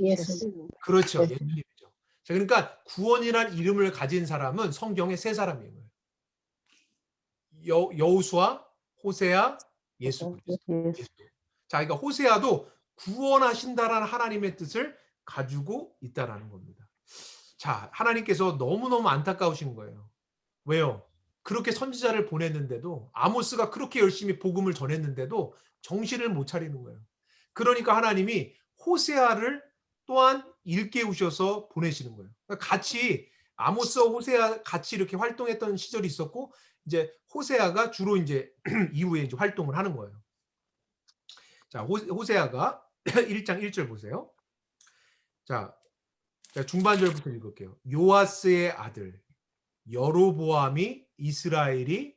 예수. 그렇죠, 예수님이죠. 자, 그러니까 구원이란 이름을 가진 사람은 성경에 세 사람이에요. 여호수아, 호세아, 예수 그리스도. 자, 그러니까 호세아도 구원하신다라는 하나님의 뜻을 가지고 있다라는 겁니다. 자, 하나님께서 너무너무 안타까우신 거예요. 왜요? 그렇게 선지자를 보냈는데도 아모스가 그렇게 열심히 복음을 전했는데도 정신을 못 차리는 거예요. 그러니까 하나님이 호세아를 또한 일깨우셔서 보내시는 거예요. 그러니까 같이 아모스와 호세아 같이 이렇게 활동했던 시절이 있었고 이제 호세아가 주로 이제 이후에 이제 활동을 하는 거예요. 자, 호세아가 1장 1절 보세요. 자, 중반절부터 읽을게요. 요아스의 아들 여로보암이 이스라엘이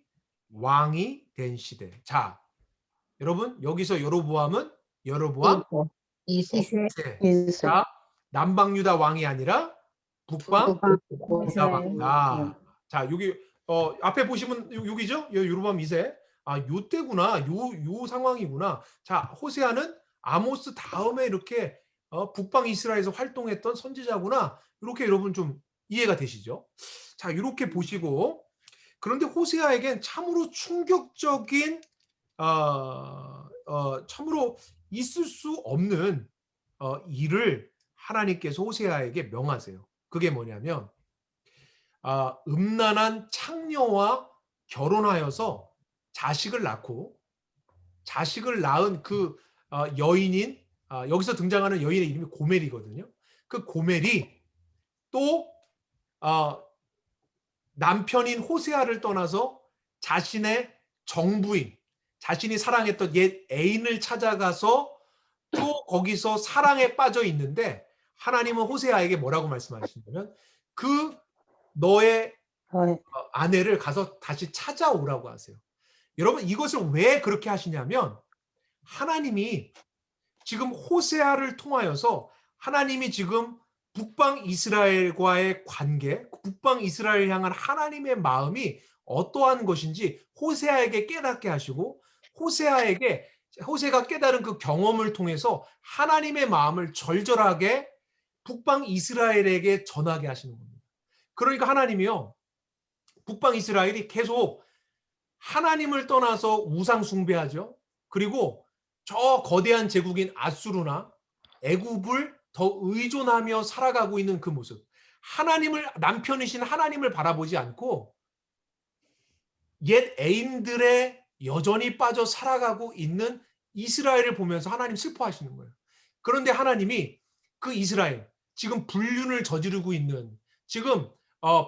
왕이 된 시대. 자, 여러분 여기서 여로보암은 여로보암 이세. 이세. 이세. 자, 남방 유다 왕이 아니라 북방 유다 왕이다. 자, 여기 앞에 보시면 여기죠? 여로보암 2세. 아, 요때구나. 요 상황이구나. 자, 호세아는 아모스 다음에 이렇게 북방 이스라엘에서 활동했던 선지자구나. 이렇게 여러분 좀 이해가 되시죠? 자, 이렇게 보시고, 그런데 호세아에겐 참으로 충격적인 참으로 있을 수 없는 일을 하나님께서 호세아에게 명하세요. 그게 뭐냐면 음란한 창녀와 결혼하여서 자식을 낳고 자식을 낳은 그 여인인 여기서 등장하는 여인의 이름이 고멜이거든요. 그 고멜이 또 남편인 호세아를 떠나서 자신의 정부인, 자신이 사랑했던 옛 애인을 찾아가서 또 거기서 사랑에 빠져 있는데 하나님은 호세아에게 뭐라고 말씀하시냐면 그 너의 아내를 가서 다시 찾아오라고 하세요. 여러분 이것을 왜 그렇게 하시냐면 하나님이 지금 호세아를 통하여서 하나님이 지금 북방 이스라엘과의 관계, 북방 이스라엘 향한 하나님의 마음이 어떠한 것인지 호세아에게 깨닫게 하시고 호세가 깨달은 그 경험을 통해서 하나님의 마음을 절절하게 북방 이스라엘에게 전하게 하시는 겁니다. 그러니까 하나님이요, 북방 이스라엘이 계속 하나님을 떠나서 우상 숭배하죠. 그리고 저 거대한 제국인 아수르나 애굽을 더 의존하며 살아가고 있는 그 모습, 남편이신 하나님을 바라보지 않고 옛 애인들의 여전히 빠져 살아가고 있는 이스라엘을 보면서 하나님 슬퍼하시는 거예요. 그런데 하나님이 그 이스라엘, 지금 불륜을 저지르고 있는, 지금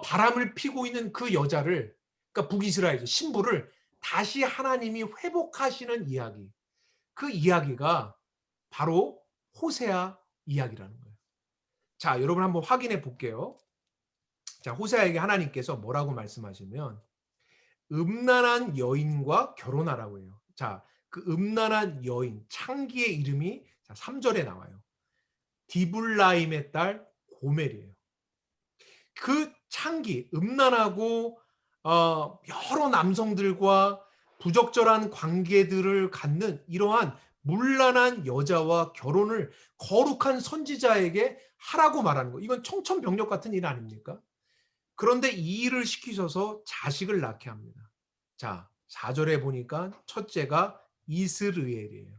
바람을 피고 있는 그 여자를, 그러니까 북이스라엘 신부를 다시 하나님이 회복하시는 이야기, 그 이야기가 바로 호세아 이야기라는 거예요. 자, 여러분 한번 확인해 볼게요. 자, 호세아에게 하나님께서 뭐라고 말씀하시면 음란한 여인과 결혼하라고 해요. 자, 그 음란한 여인 창기의 이름이 3절에 나와요. 디블라임의 딸 고멜이에요. 그 창기, 음란하고 여러 남성들과 부적절한 관계들을 갖는 이러한 문란한 여자와 결혼을 거룩한 선지자에게 하라고 말하는 거. 이건 청천벽력 같은 일 아닙니까? 그런데 이 일을 시키셔서 자식을 낳게 합니다. 자, 4절에 보니까 첫째가 이스르엘이에요.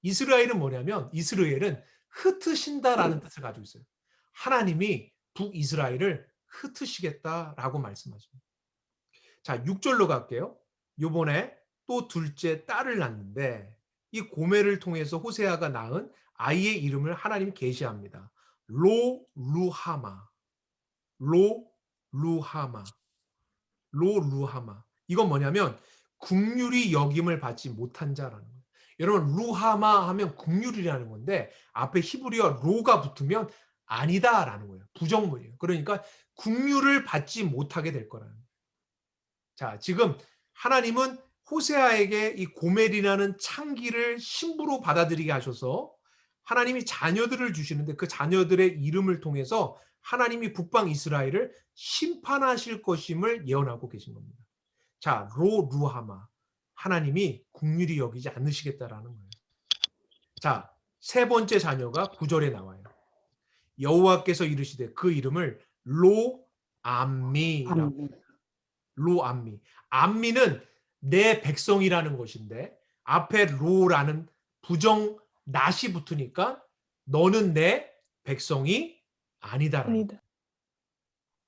이스라엘은 뭐냐면 이스라엘은 흩으신다라는 뜻을 가지고 있어요. 하나님이 북이스라엘을 흩으시겠다라고 말씀하십니다. 자, 6절로 갈게요. 요번에 또 둘째 딸을 낳는데 이 고멜을 통해서 호세아가 낳은 아이의 이름을 하나님이 계시합니다. 로루하마. 이건 뭐냐면 긍휼히 여김을 받지 못한 자라는 거예요. 여러분 루하마 하면 긍휼이라는 건데 앞에 히브리어 로가 붙으면 아니다라는 거예요. 부정문이에요. 그러니까 긍휼을 받지 못하게 될 거라는 거예요. 자, 지금 하나님은 호세아에게 이 고멜이라는 창기를 신부로 받아들이게 하셔서 하나님이 자녀들을 주시는데 그 자녀들의 이름을 통해서 하나님이 북방 이스라엘을 심판하실 것임을 예언하고 계신 겁니다. 자, 루하마. 하나님이 긍휼히 여기지 않으시겠다라는 거예요. 자, 세 번째 자녀가 9절에 나와요. 여호와께서 이르시되 그 이름을 로암미라고. 로암미. 암미는 내 백성이라는 것인데 앞에 로라는 부정 낫이 붙으니까 너는 내 백성이 아니다.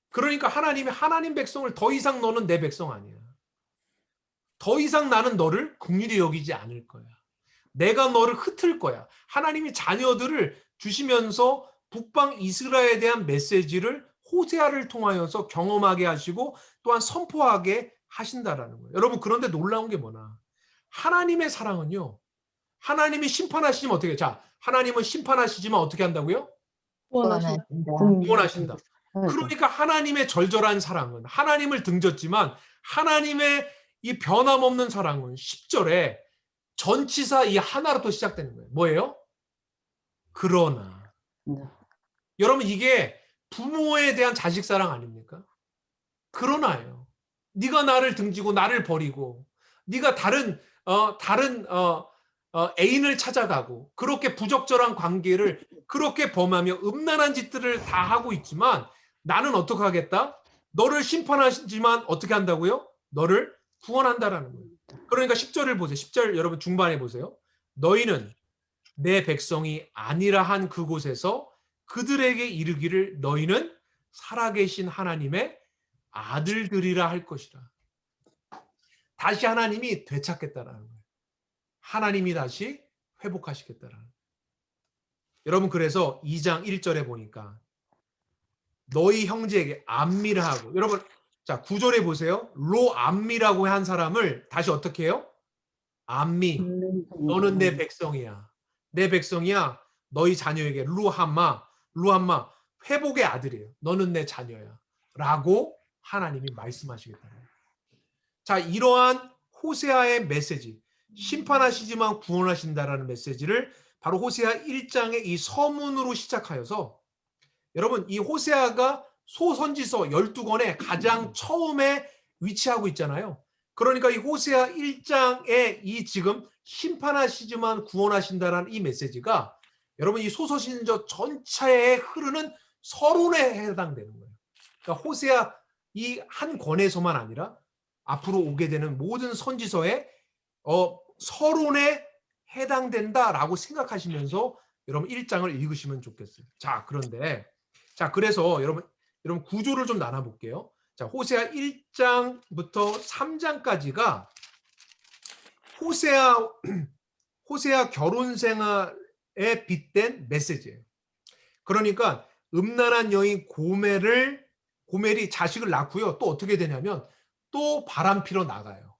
그러니까 하나님이 하나님 백성을 더 이상 너는 내 백성 아니야. 더 이상 나는 너를 긍휼히 여기지 않을 거야. 내가 너를 흩을 거야. 하나님이 자녀들을 주시면서 북방 이스라엘에 대한 메시지를 호세아를 통하여서 경험하게 하시고 또한 선포하게 하신다라는 거예요. 여러분 그런데 놀라운 게 뭐나? 하나님의 사랑은요. 하나님이 심판하시면 어떻게 해요? 자, 하나님은 심판하시지만 어떻게 한다고요? 구원하신다. 구원하신다. 그러니까 하나님의 절절한 사랑은, 하나님을 등졌지만 하나님의 이 변함없는 사랑은 10절에 전치사 이 하나로 또 시작되는 거예요. 뭐예요? 그러나. 여러분, 이게 부모에 대한 자식 사랑 아닙니까? 그러나예요. 네가 나를 등지고 나를 버리고 네가 다른 애인을 찾아가고 그렇게 부적절한 관계를 그렇게 범하며 음란한 짓들을 다 하고 있지만 나는 어떻게 하겠다? 너를 심판하지만 어떻게 한다고요? 너를 구원한다라는 거예요. 그러니까 10절을 보세요. 10절 여러분 중반에 보세요. 너희는 내 백성이 아니라 한 그곳에서 그들에게 이르기를 너희는 살아계신 하나님의 아들들이라 할 것이라. 다시 하나님이 되찾겠다라는 거예요. 하나님이 다시 회복하시겠다라는 거예요. 여러분, 그래서 2장 1절에 보니까 너희 형제에게 안미라 하고, 여러분 자 9절에 보세요. 로 안미라고 한 사람을 다시 어떻게 해요? 안미, 너는 내 백성이야. 내 백성이야. 너희 자녀에게 루함마 회복의 아들이에요. 너는 내 자녀야. 라고 하나님이 말씀하시겠다. 자, 이러한 호세아의 메시지, 심판하시지만 구원하신다라는 메시지를 바로 호세아 1장의 이 서문으로 시작하여서, 여러분 이 호세아가 소선지서 12권에 가장 처음에 위치하고 있잖아요. 그러니까 이 호세아 1장의 이 지금 심판하시지만 구원하신다라는 이 메시지가 여러분 이 소서신서 전체에 흐르는 서론에 해당되는 거예요. 그러니까 호세아 이 한 권에서만 아니라 앞으로 오게 되는 모든 선지서에 서론에 해당된다라고 생각하시면서 여러분 1장을 읽으시면 좋겠어요. 자, 그런데 그래서 여러분 구조를 좀 나눠 볼게요. 자, 호세아 1장부터 3장까지가 호세아 결혼 생활에 빗댄 메시지예요. 그러니까 음란한 여인 고멜이 자식을 낳고요. 또 어떻게 되냐면 또 바람피러 나가요.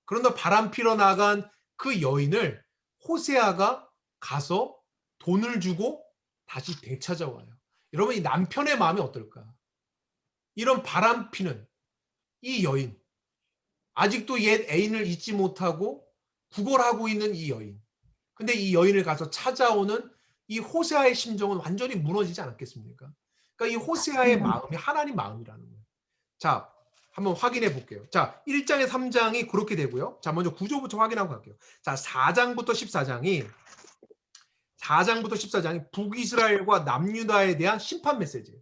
그런데 바람피러 나간 그 여인을 호세아가 가서 돈을 주고 다시 되찾아와요. 여러분, 이 남편의 마음이 어떨까? 이런 바람피는 이 여인, 아직도 옛 애인을 잊지 못하고 구걸하고 있는 이 여인. 근데 이 여인을 가서 찾아오는 이 호세아의 심정은 완전히 무너지지 않았겠습니까? 그러니까 이 호세아의 마음이 하나님 마음이라는 거예요. 자, 한번 확인해 볼게요. 자, 1장에 3장이 그렇게 되고요. 자, 먼저 구조부터 확인하고 갈게요. 자, 4장부터 14장이 북이스라엘과 남유다에 대한 심판 메시지예요.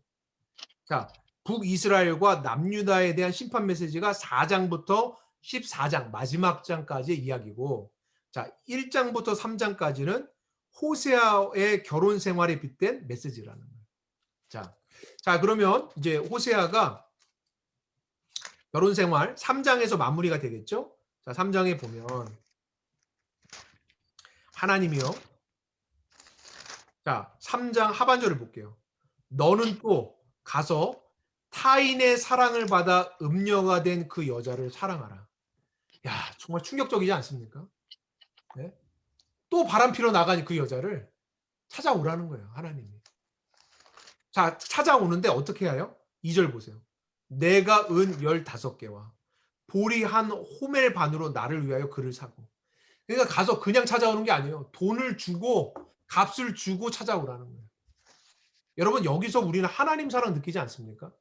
자, 북이스라엘과 남유다에 대한 심판 메시지가 4장부터 14장 마지막 장까지의 이야기고, 자, 1장부터 3장까지는 호세아의 결혼 생활에 빗댄 메시지라는 거예요. 자, 그러면 이제 호세아가 결혼 생활 3장에서 마무리가 되겠죠? 자, 3장에 보면 하나님이요. 자, 3장 하반절을 볼게요. 너는 또 가서 타인의 사랑을 받아 음녀가 된 그 여자를 사랑하라. 야, 정말 충격적이지 않습니까? 네? 또 바람피러 나간 그 여자를 찾아오라는 거예요, 하나님이. 자, 찾아오는데 어떻게 해요? 2절 보세요. 내가 은 15개와 보리 한 호멜 반으로 나를 위하여 그를 사고. 그러니까 가서 그냥 찾아오는 게 아니에요. 돈을 주고 값을 주고 찾아오라는 거예요. 여러분, 여기서 우리는 하나님 사랑 느끼지 않습니까?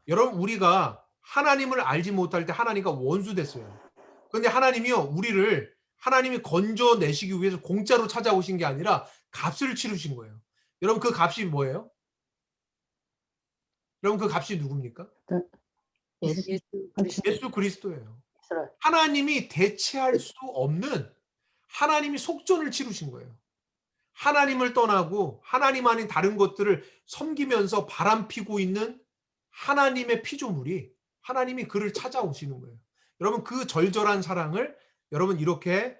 여러분, 우리가 하나님을 알지 못할 때 하나님과 원수 됐어요. 그런데 하나님이요, 하나님이 건져내시기 위해서 공짜로 찾아오신 게 아니라 값을 치르신 거예요. 여러분, 그 값이 뭐예요? 여러분, 그 값이 누굽니까? 예수 그리스도예요. 하나님이 대체할 수 없는, 하나님이 속전을 치르신 거예요. 하나님을 떠나고 하나님 아닌 다른 것들을 섬기면서 바람피고 있는 하나님의 피조물이, 하나님이 그를 찾아오시는 거예요. 여러분, 그 절절한 사랑을 여러분 이렇게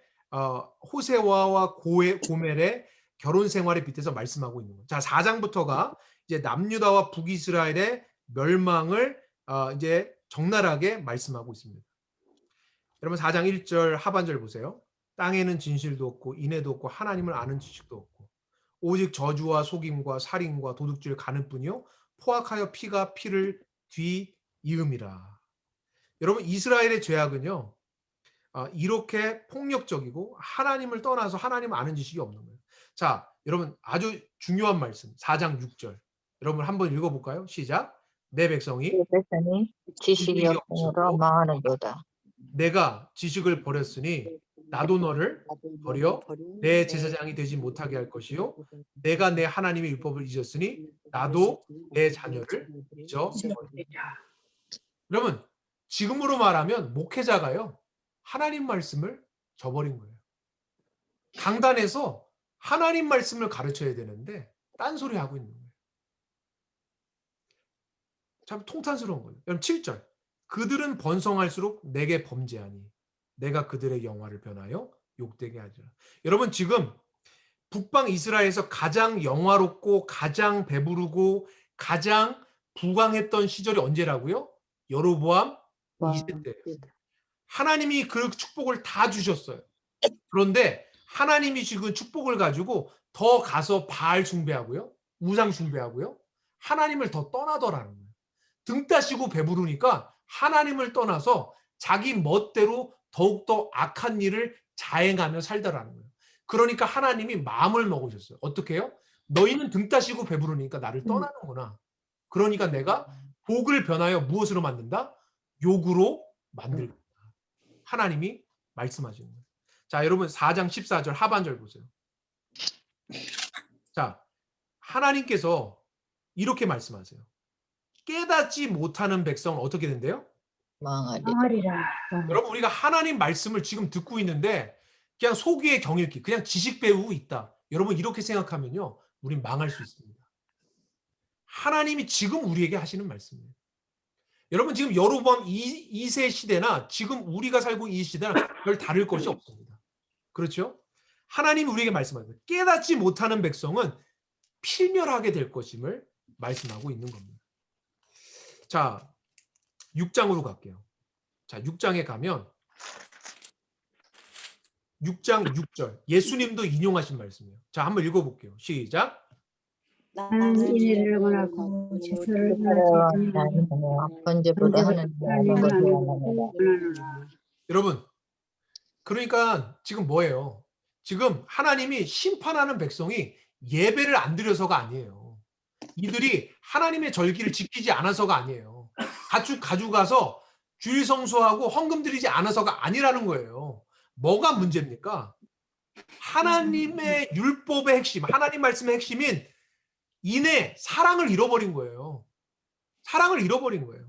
호세아와 고멜의 결혼 생활에 빗대서 말씀하고 있는 거예요. 자, 4장부터가 이제 남유다와 북이스라엘의 멸망을 이제 적나라하게 말씀하고 있습니다. 여러분, 4장 1절 하반절 보세요. 땅에는 진실도 없고 인애도 없고 하나님을 아는 지식도 없고 오직 저주와 속임과 살인과 도둑질 가는 뿐이요 포악하여 피가 피를 뒤이음이라. 여러분 이스라엘의 죄악은요 이렇게 폭력적이고 하나님을 떠나서 하나님을 아는 지식이 없는 거예요. 자, 여러분 아주 중요한 말씀 4장 6절 여러분 한번 읽어볼까요? 시작. 내 백성이 백성이 지식이 없으므로 망하는도다. 내가 지식을 버렸으니 나도 너를 버려 내 제사장이 되지 못하게 할 것이요 내가 내 하나님의 율법을 잊었으니 나도 내 자녀를 잊어버리리라. 여러분 지금으로 말하면 목회자가요 하나님 말씀을 저버린 거예요. 강단에서 하나님 말씀을 가르쳐야 되는데 딴소리 하고 있는 거예요. 참 통탄스러운 거예요. 여러분 7절 그들은 번성할수록 내게 범죄하니 내가 그들의 영화를 변하여 욕되게 하리라. 여러분 지금 북방 이스라엘에서 가장 영화롭고 가장 배부르고 가장 부강했던 시절이 언제라고요? 여로보암 2세 때예요. 하나님이 그 축복을 다 주셨어요. 그런데 하나님이 지금 축복을 가지고 더 가서 바알 숭배하고요. 우상 숭배하고요. 하나님을 더 떠나더라는 거예요. 등 따시고 배부르니까 하나님을 떠나서 자기 멋대로 더욱더 악한 일을 자행하며 살더라는 거예요. 그러니까 하나님이 마음을 먹으셨어요. 어떻게 해요? 너희는 등 따시고 배부르니까 나를 떠나는구나. 그러니까 내가 복을 변하여 무엇으로 만든다? 욕으로 만들다. 하나님이 말씀하시는 거예요. 자, 여러분 4장 14절 하반절 보세요. 자, 하나님께서 이렇게 말씀하세요. 깨닫지 못하는 백성은 어떻게 된대요? 망하리라. 여러분 우리가 하나님 말씀을 지금 듣고 있는데 그냥 소귀의 경읽기, 그냥 지식 배우고 있다. 여러분 이렇게 생각하면요. 우린 망할 수 있습니다. 하나님이 지금 우리에게 하시는 말씀이에요. 여러분 지금 여로보암 2세 시대나 지금 우리가 살고 있는 이 시대랑 별 다를 것이 없습니다. 그렇죠? 하나님이 우리에게 말씀하세요. 깨닫지 못하는 백성은 필멸하게 될 것임을 말씀하고 있는 겁니다. 자, 6장으로 갈게요. 자, 6장에 가면 6장 6절 예수님도 인용하신 말씀이에요. 자, 한번 읽어볼게요. 시작. 나는 인애를 원하고 질서를 나는 번제보다 하나님을 원하노라. 여러분 그러니까 지금 뭐예요? 지금 하나님이 심판하는 백성이 예배를 안 드려서가 아니에요. 이들이 하나님의 절기를 지키지 않아서가 아니에요. 가져가서 주일 성수하고 헌금 드리지 않아서가 아니라는 거예요. 뭐가 문제입니까? 하나님의 율법의 핵심, 하나님 말씀의 핵심인 인애, 사랑을 잃어버린 거예요. 사랑을 잃어버린 거예요.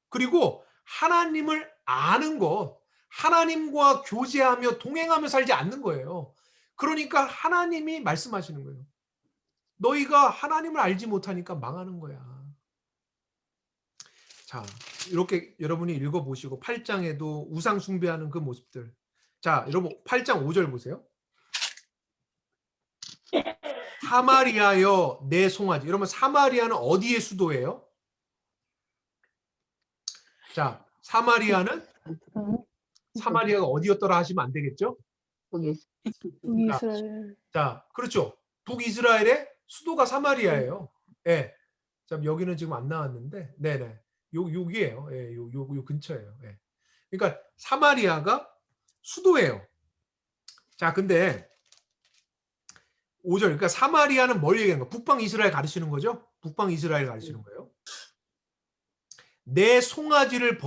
그리고 하나님을 아는 것, 하나님과 교제하며 동행하며 살지 않는 거예요. 그러니까 하나님이 말씀하시는 거예요. 너희가 하나님을 알지 못하니까 망하는 거야. 자, 이렇게 여러분이 읽어보시고 8장에도 우상 숭배하는 그 모습들. 자, 여러분 8장 5절 보세요. 사마리아여 내 송아지. 여러분 사마리아는 어디의 수도예요? 자, 사마리아가 어디였더라 하시면 안 되겠죠? 북이스라엘. 자, 그렇죠. 북이스라엘의 수도가 사마리아예요. 예. 자, 여기는 지금 안 나왔는데, 네네. 여기에요. 예, 요 근처예요. 예. 그러니까 사마리아가 수도예요. 자, 근데 5절. 그러니까 사마리아는 뭘 얘기하는 거예요? 북방 이스라엘 가르치는 거죠? 북방 이스라엘 가르치는 거예요. 내 송아지를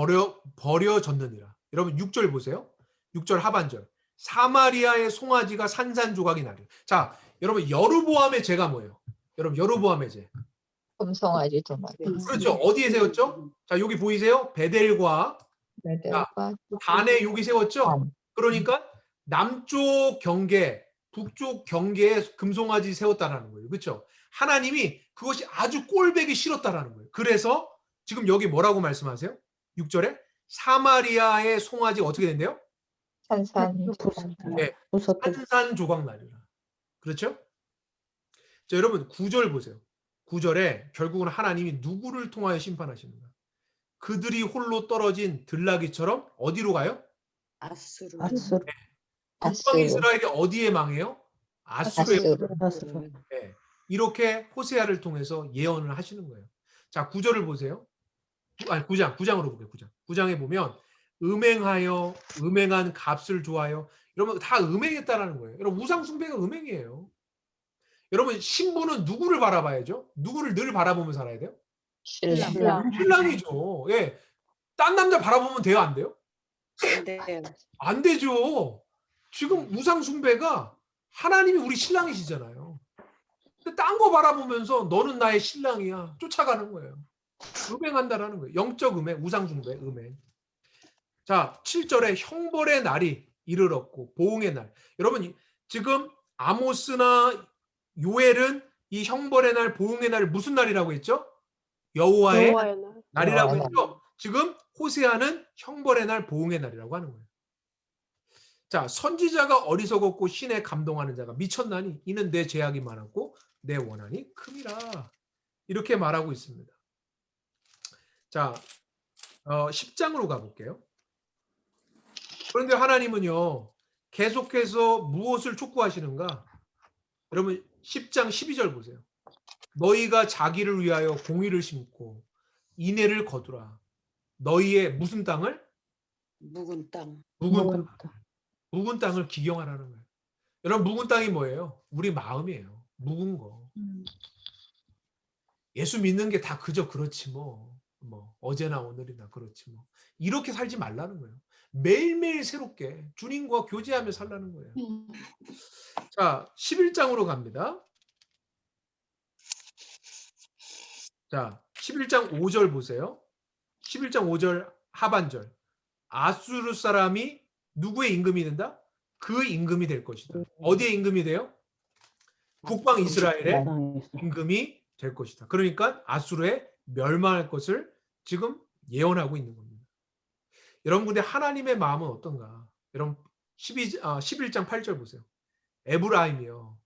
버려졌느니라. 여러분 6절 보세요. 6절 하반절. 사마리아의 송아지가 산산조각이 나려. 자, 여러분 여로보암의 죄가 뭐예요? 여러분 여로보암의 죄. 금송아지 두 마리. 그렇죠. 어디에 세웠죠? 자, 여기 보이세요? 베델과 단에 여기 세웠죠? 그러니까 남쪽 경계, 북쪽 경계에 금송아지 세웠다라는 거예요. 그렇죠? 하나님이 그것이 아주 꼴배기 싫었다라는 거예요. 그래서 지금 여기 뭐라고 말씀하세요? 6절에 사마리아의 송아지가 어떻게 된대요? 네, 산산조각 나리라. 그렇죠? 자, 여러분 9절 보세요. 9절에 결국은 하나님이 누구를 통하여 심판하시는가? 그들이 홀로 떨어진 들나귀처럼 어디로 가요? 아수르. 북방 이스라엘이 어디에 망해요? 아수르의 아수르. 예, 이렇게 호세아를 통해서 예언을 하시는 거예요. 자, 9절을 보세요. 아니 9장으로 볼게요. 9장에 보면 음행한 값을 좋아하여 이러면 다 음행했다라는 거예요. 여러분 우상 숭배가 음행이에요. 여러분 신부는 누구를 바라봐야죠? 누구를 늘 바라보며 살아야 돼요? 신랑. 신랑이죠. 예. 딴 남자 바라보면 돼요, 안 돼요? 네. 안 되죠. 지금 우상 숭배가 하나님이 우리 신랑이시잖아요. 근데 딴 거 바라보면서 너는 나의 신랑이야. 쫓아가는 거예요. 음행한다라는 거예요. 영적 음행, 우상 숭배, 음행. 자, 7절에 형벌의 날이 이르렀고 보응의 날. 여러분 지금 아모스나 요엘은 이 형벌의 날, 보응의 날 무슨 날이라고 했죠? 여호와의 날이라고 여호와의 했죠. 지금 호세아는 형벌의 날, 보응의 날이라고 하는 거예요. 자, 선지자가 어리석었고 신에 감동하는 자가 미쳤나니 이는 내 죄악이 많았고 내 원한이 큼이라. 이렇게 말하고 있습니다. 자, 10장으로 가볼게요. 그런데 하나님은요, 계속해서 무엇을 촉구하시는가? 여러분 10장 12절 보세요. 너희가 자기를 위하여 공의를 심고 인애를 거두라. 너희의 무슨 땅을? 묵은 땅. 묵은 땅을 기경하라는 거예요. 여러분 묵은 땅이 뭐예요? 우리 마음이에요. 묵은 거. 예수 믿는 게 다 그저 그렇지 뭐 어제나 오늘이나 그렇지 뭐 이렇게 살지 말라는 거예요. 매일매일 새롭게 주님과 교제하며 살라는 거예요. 자, 11장으로 갑니다. 자, 11장 5절 보세요. 11장 5절 하반절. 아수르 사람이 누구의 임금이 된다? 그 임금이 될 것이다. 어디의 임금이 돼요? 북방 이스라엘의 임금이 될 것이다. 그러니까 아수르에 멸망할 것을 지금 예언하고 있는 겁니다. 여러분 근데 하나님의 마음은 어떤가? 여러분 11장 8절 보세요. 에브라임이여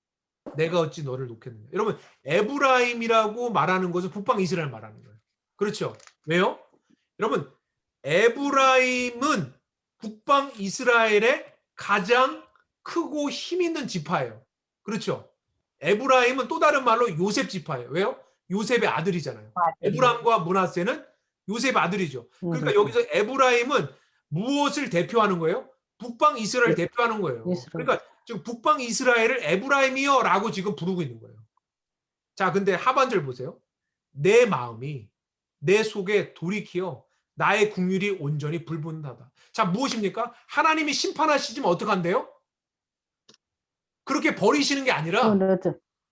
내가 어찌 너를 놓겠느냐. 여러분 에브라임이라고 말하는 것은 북방 이스라엘 말하는 거예요. 그렇죠? 왜요? 여러분 에브라임은 북방 이스라엘의 가장 크고 힘 있는 지파예요. 그렇죠? 에브라임은 또 다른 말로 요셉 지파예요. 왜요? 요셉의 아들이잖아요. 에브라임과 므낫세는 요셉의 아들이죠. 그러니까 여기서 에브라임은 무엇을 대표하는 거예요? 북방 이스라엘을 대표하는 거예요. 그러니까 지금 북방 이스라엘을 에브라임이여 라고 지금 부르고 있는 거예요. 자, 근데 하반절 보세요. 내 마음이 내 속에 돌이키어 나의 국률이 온전히 불분하다. 자, 무엇입니까? 하나님이 심판하시지만 어떡한대요? 그렇게 버리시는 게 아니라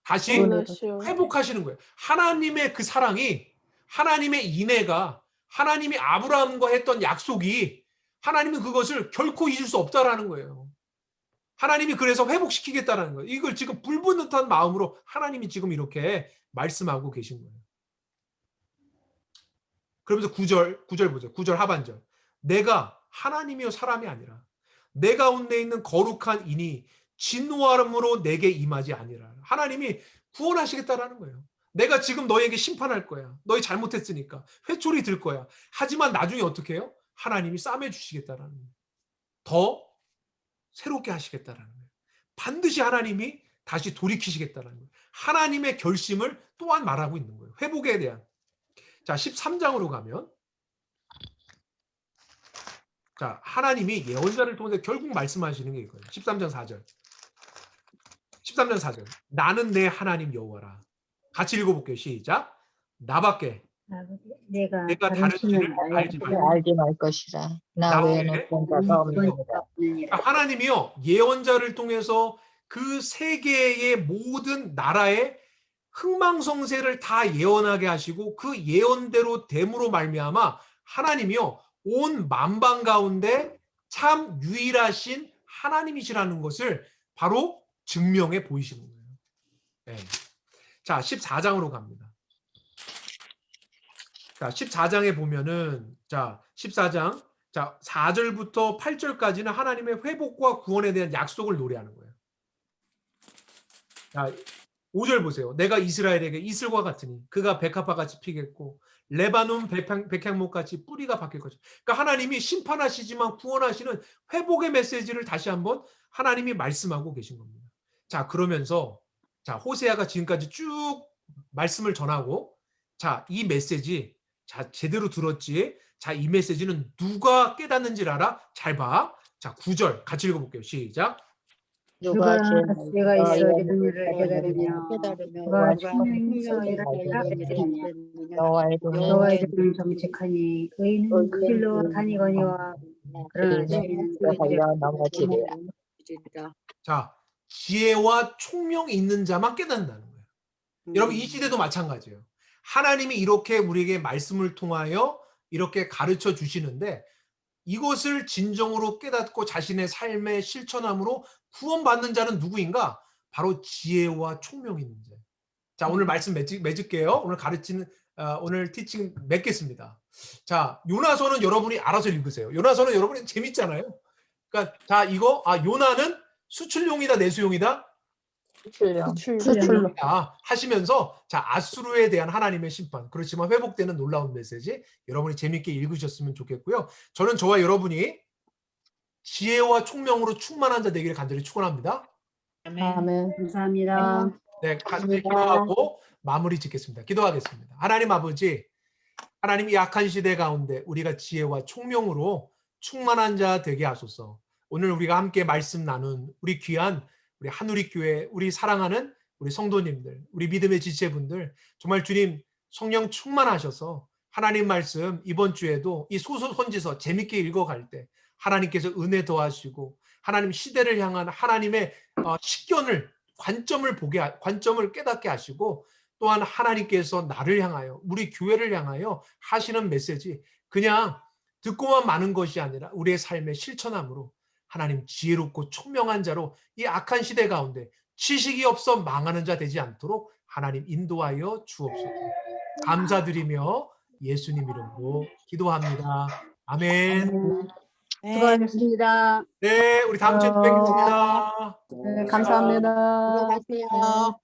다시 회복하시는 거예요. 하나님의 그 사랑이, 하나님의 인애가, 하나님이 아브라함과 했던 약속이 하나님이 그것을 결코 잊을 수 없다라는 거예요. 하나님이 그래서 회복시키겠다라는 거예요. 이걸 지금 불분듯한 마음으로 하나님이 지금 이렇게 말씀하고 계신 거예요. 그러면서 9절 보죠. 9절 하반절. 내가 하나님이요 사람이 아니라 내 가운데 있는 거룩한 인이 진노함으로 내게 임하지 아니라. 하나님이 구원하시겠다라는 거예요. 내가 지금 너에게 심판할 거야. 너희 잘못했으니까. 회초리 들 거야. 하지만 나중에 어떻게 해요? 하나님이 싸매 주시겠다라는 거예요. 더 새롭게 하시겠다라는 거예요. 반드시 하나님이 다시 돌이키시겠다라는 거예요. 하나님의 결심을 또한 말하고 있는 거예요. 회복에 대한. 자, 13장으로 가면 자, 하나님이 예언자를 통해서 결국 말씀하시는 게 이거예요. 13장 4절. 13장 4절. 나는 내 하나님 여호와라. 같이 읽어볼게요. 시작. 나밖에 내가 다른 신을 알지 말고 알지 말 것이라. 나 외에는 본자가 없느니라. 하나님이요 예언자를 통해서 그 세계의 모든 나라의 흥망성쇠를 다 예언하게 하시고 그 예언대로 됨으로 말미암아 하나님이요 온 만방 가운데 참 유일하신 하나님이시라는 것을 바로 증명해 보이시는 거예요. 네. 자, 14장으로 갑니다. 자, 14장에 보면은 자, 14장 자, 4절부터 8절까지는 하나님의 회복과 구원에 대한 약속을 노래하는 거예요. 자, 5절 보세요. 내가 이스라엘에게 이슬과 같으니 그가 백합화같이 피겠고 레바논 백향목같이 뿌리가 바뀔 것이다. 그러니까 하나님이 심판하시지만 구원하시는 회복의 메시지를 다시 한번 하나님이 말씀하고 계신 겁니다. 자, 그러면서 자, 호세아가 지금까지 쭉 말씀을 전하고 자, 이 메시지 자, 제대로 들었지? 자, 이 메시지는 누가 깨닫는지를 알아? 잘 봐. 자, 9절 같이 읽어볼게요. 시작. 누가 내가 있어 너희의 이를 깨달으며 깨달으며 누가 누가 총명이여 이를 깨달으느냐 너와의 여호와의 이름은 정직하니 의인은 그 길로 다니거니와 그러나 죄인은 그 길에 하여 넘어지리라. 자, 지혜와 총명이 있는 자만 깨닫는다는 거예요. 여러분 이 시대도 마찬가지예요. 하나님이 이렇게 우리에게 말씀을 통하여 이렇게 가르쳐 주시는데 이것을 진정으로 깨닫고 자신의 삶의 실천함으로 구원받는 자는 누구인가? 바로 지혜와 총명이 있는 자. 자, 오늘 말씀 맺을게요. 오늘 가르치는 오늘 티칭 맺겠습니다. 자, 요나서는 여러분이 알아서 읽으세요. 요나서는 여러분이 재밌잖아요. 그러니까 자, 이거 요나는 수출용이다 내수용이다? 수출로. 하시면서 자, 아수르에 대한 하나님의 심판, 그렇지만 회복되는 놀라운 메시지 여러분이 재밌게 읽으셨으면 좋겠고요. 저는 저와 여러분이 지혜와 총명으로 충만한 자 되기를 간절히 축원합니다. 아멘. 감사합니다. 네, 같이 기도하고 마무리 짓겠습니다. 기도하겠습니다. 하나님 아버지, 하나님 이 악한 시대 가운데 우리가 지혜와 총명으로 충만한 자 되게 하소서. 오늘 우리가 함께 말씀 나눈 우리 귀한 우리 한우리교회, 우리 사랑하는 우리 성도님들, 우리 믿음의 지체분들 정말 주님 성령 충만하셔서 하나님 말씀 이번 주에도 이 소서선지서 재밌게 읽어갈 때 하나님께서 은혜 더하시고 하나님 시대를 향한 하나님의 식견을 관점을 깨닫게 하시고 또한 하나님께서 나를 향하여 우리 교회를 향하여 하시는 메시지 그냥 듣고만 마는 것이 아니라 우리의 삶의 실천함으로 하나님 지혜롭고 총명한 자로 이 악한 시대 가운데 지식이 없어 망하는 자 되지 않도록 하나님 인도하여 주옵소서. 감사드리며 예수님 이름으로 기도합니다. 아멘. 수고하셨습니다. 네, 우리 다음 주에 뵙겠습니다. 네, 감사합니다. 들어가세요.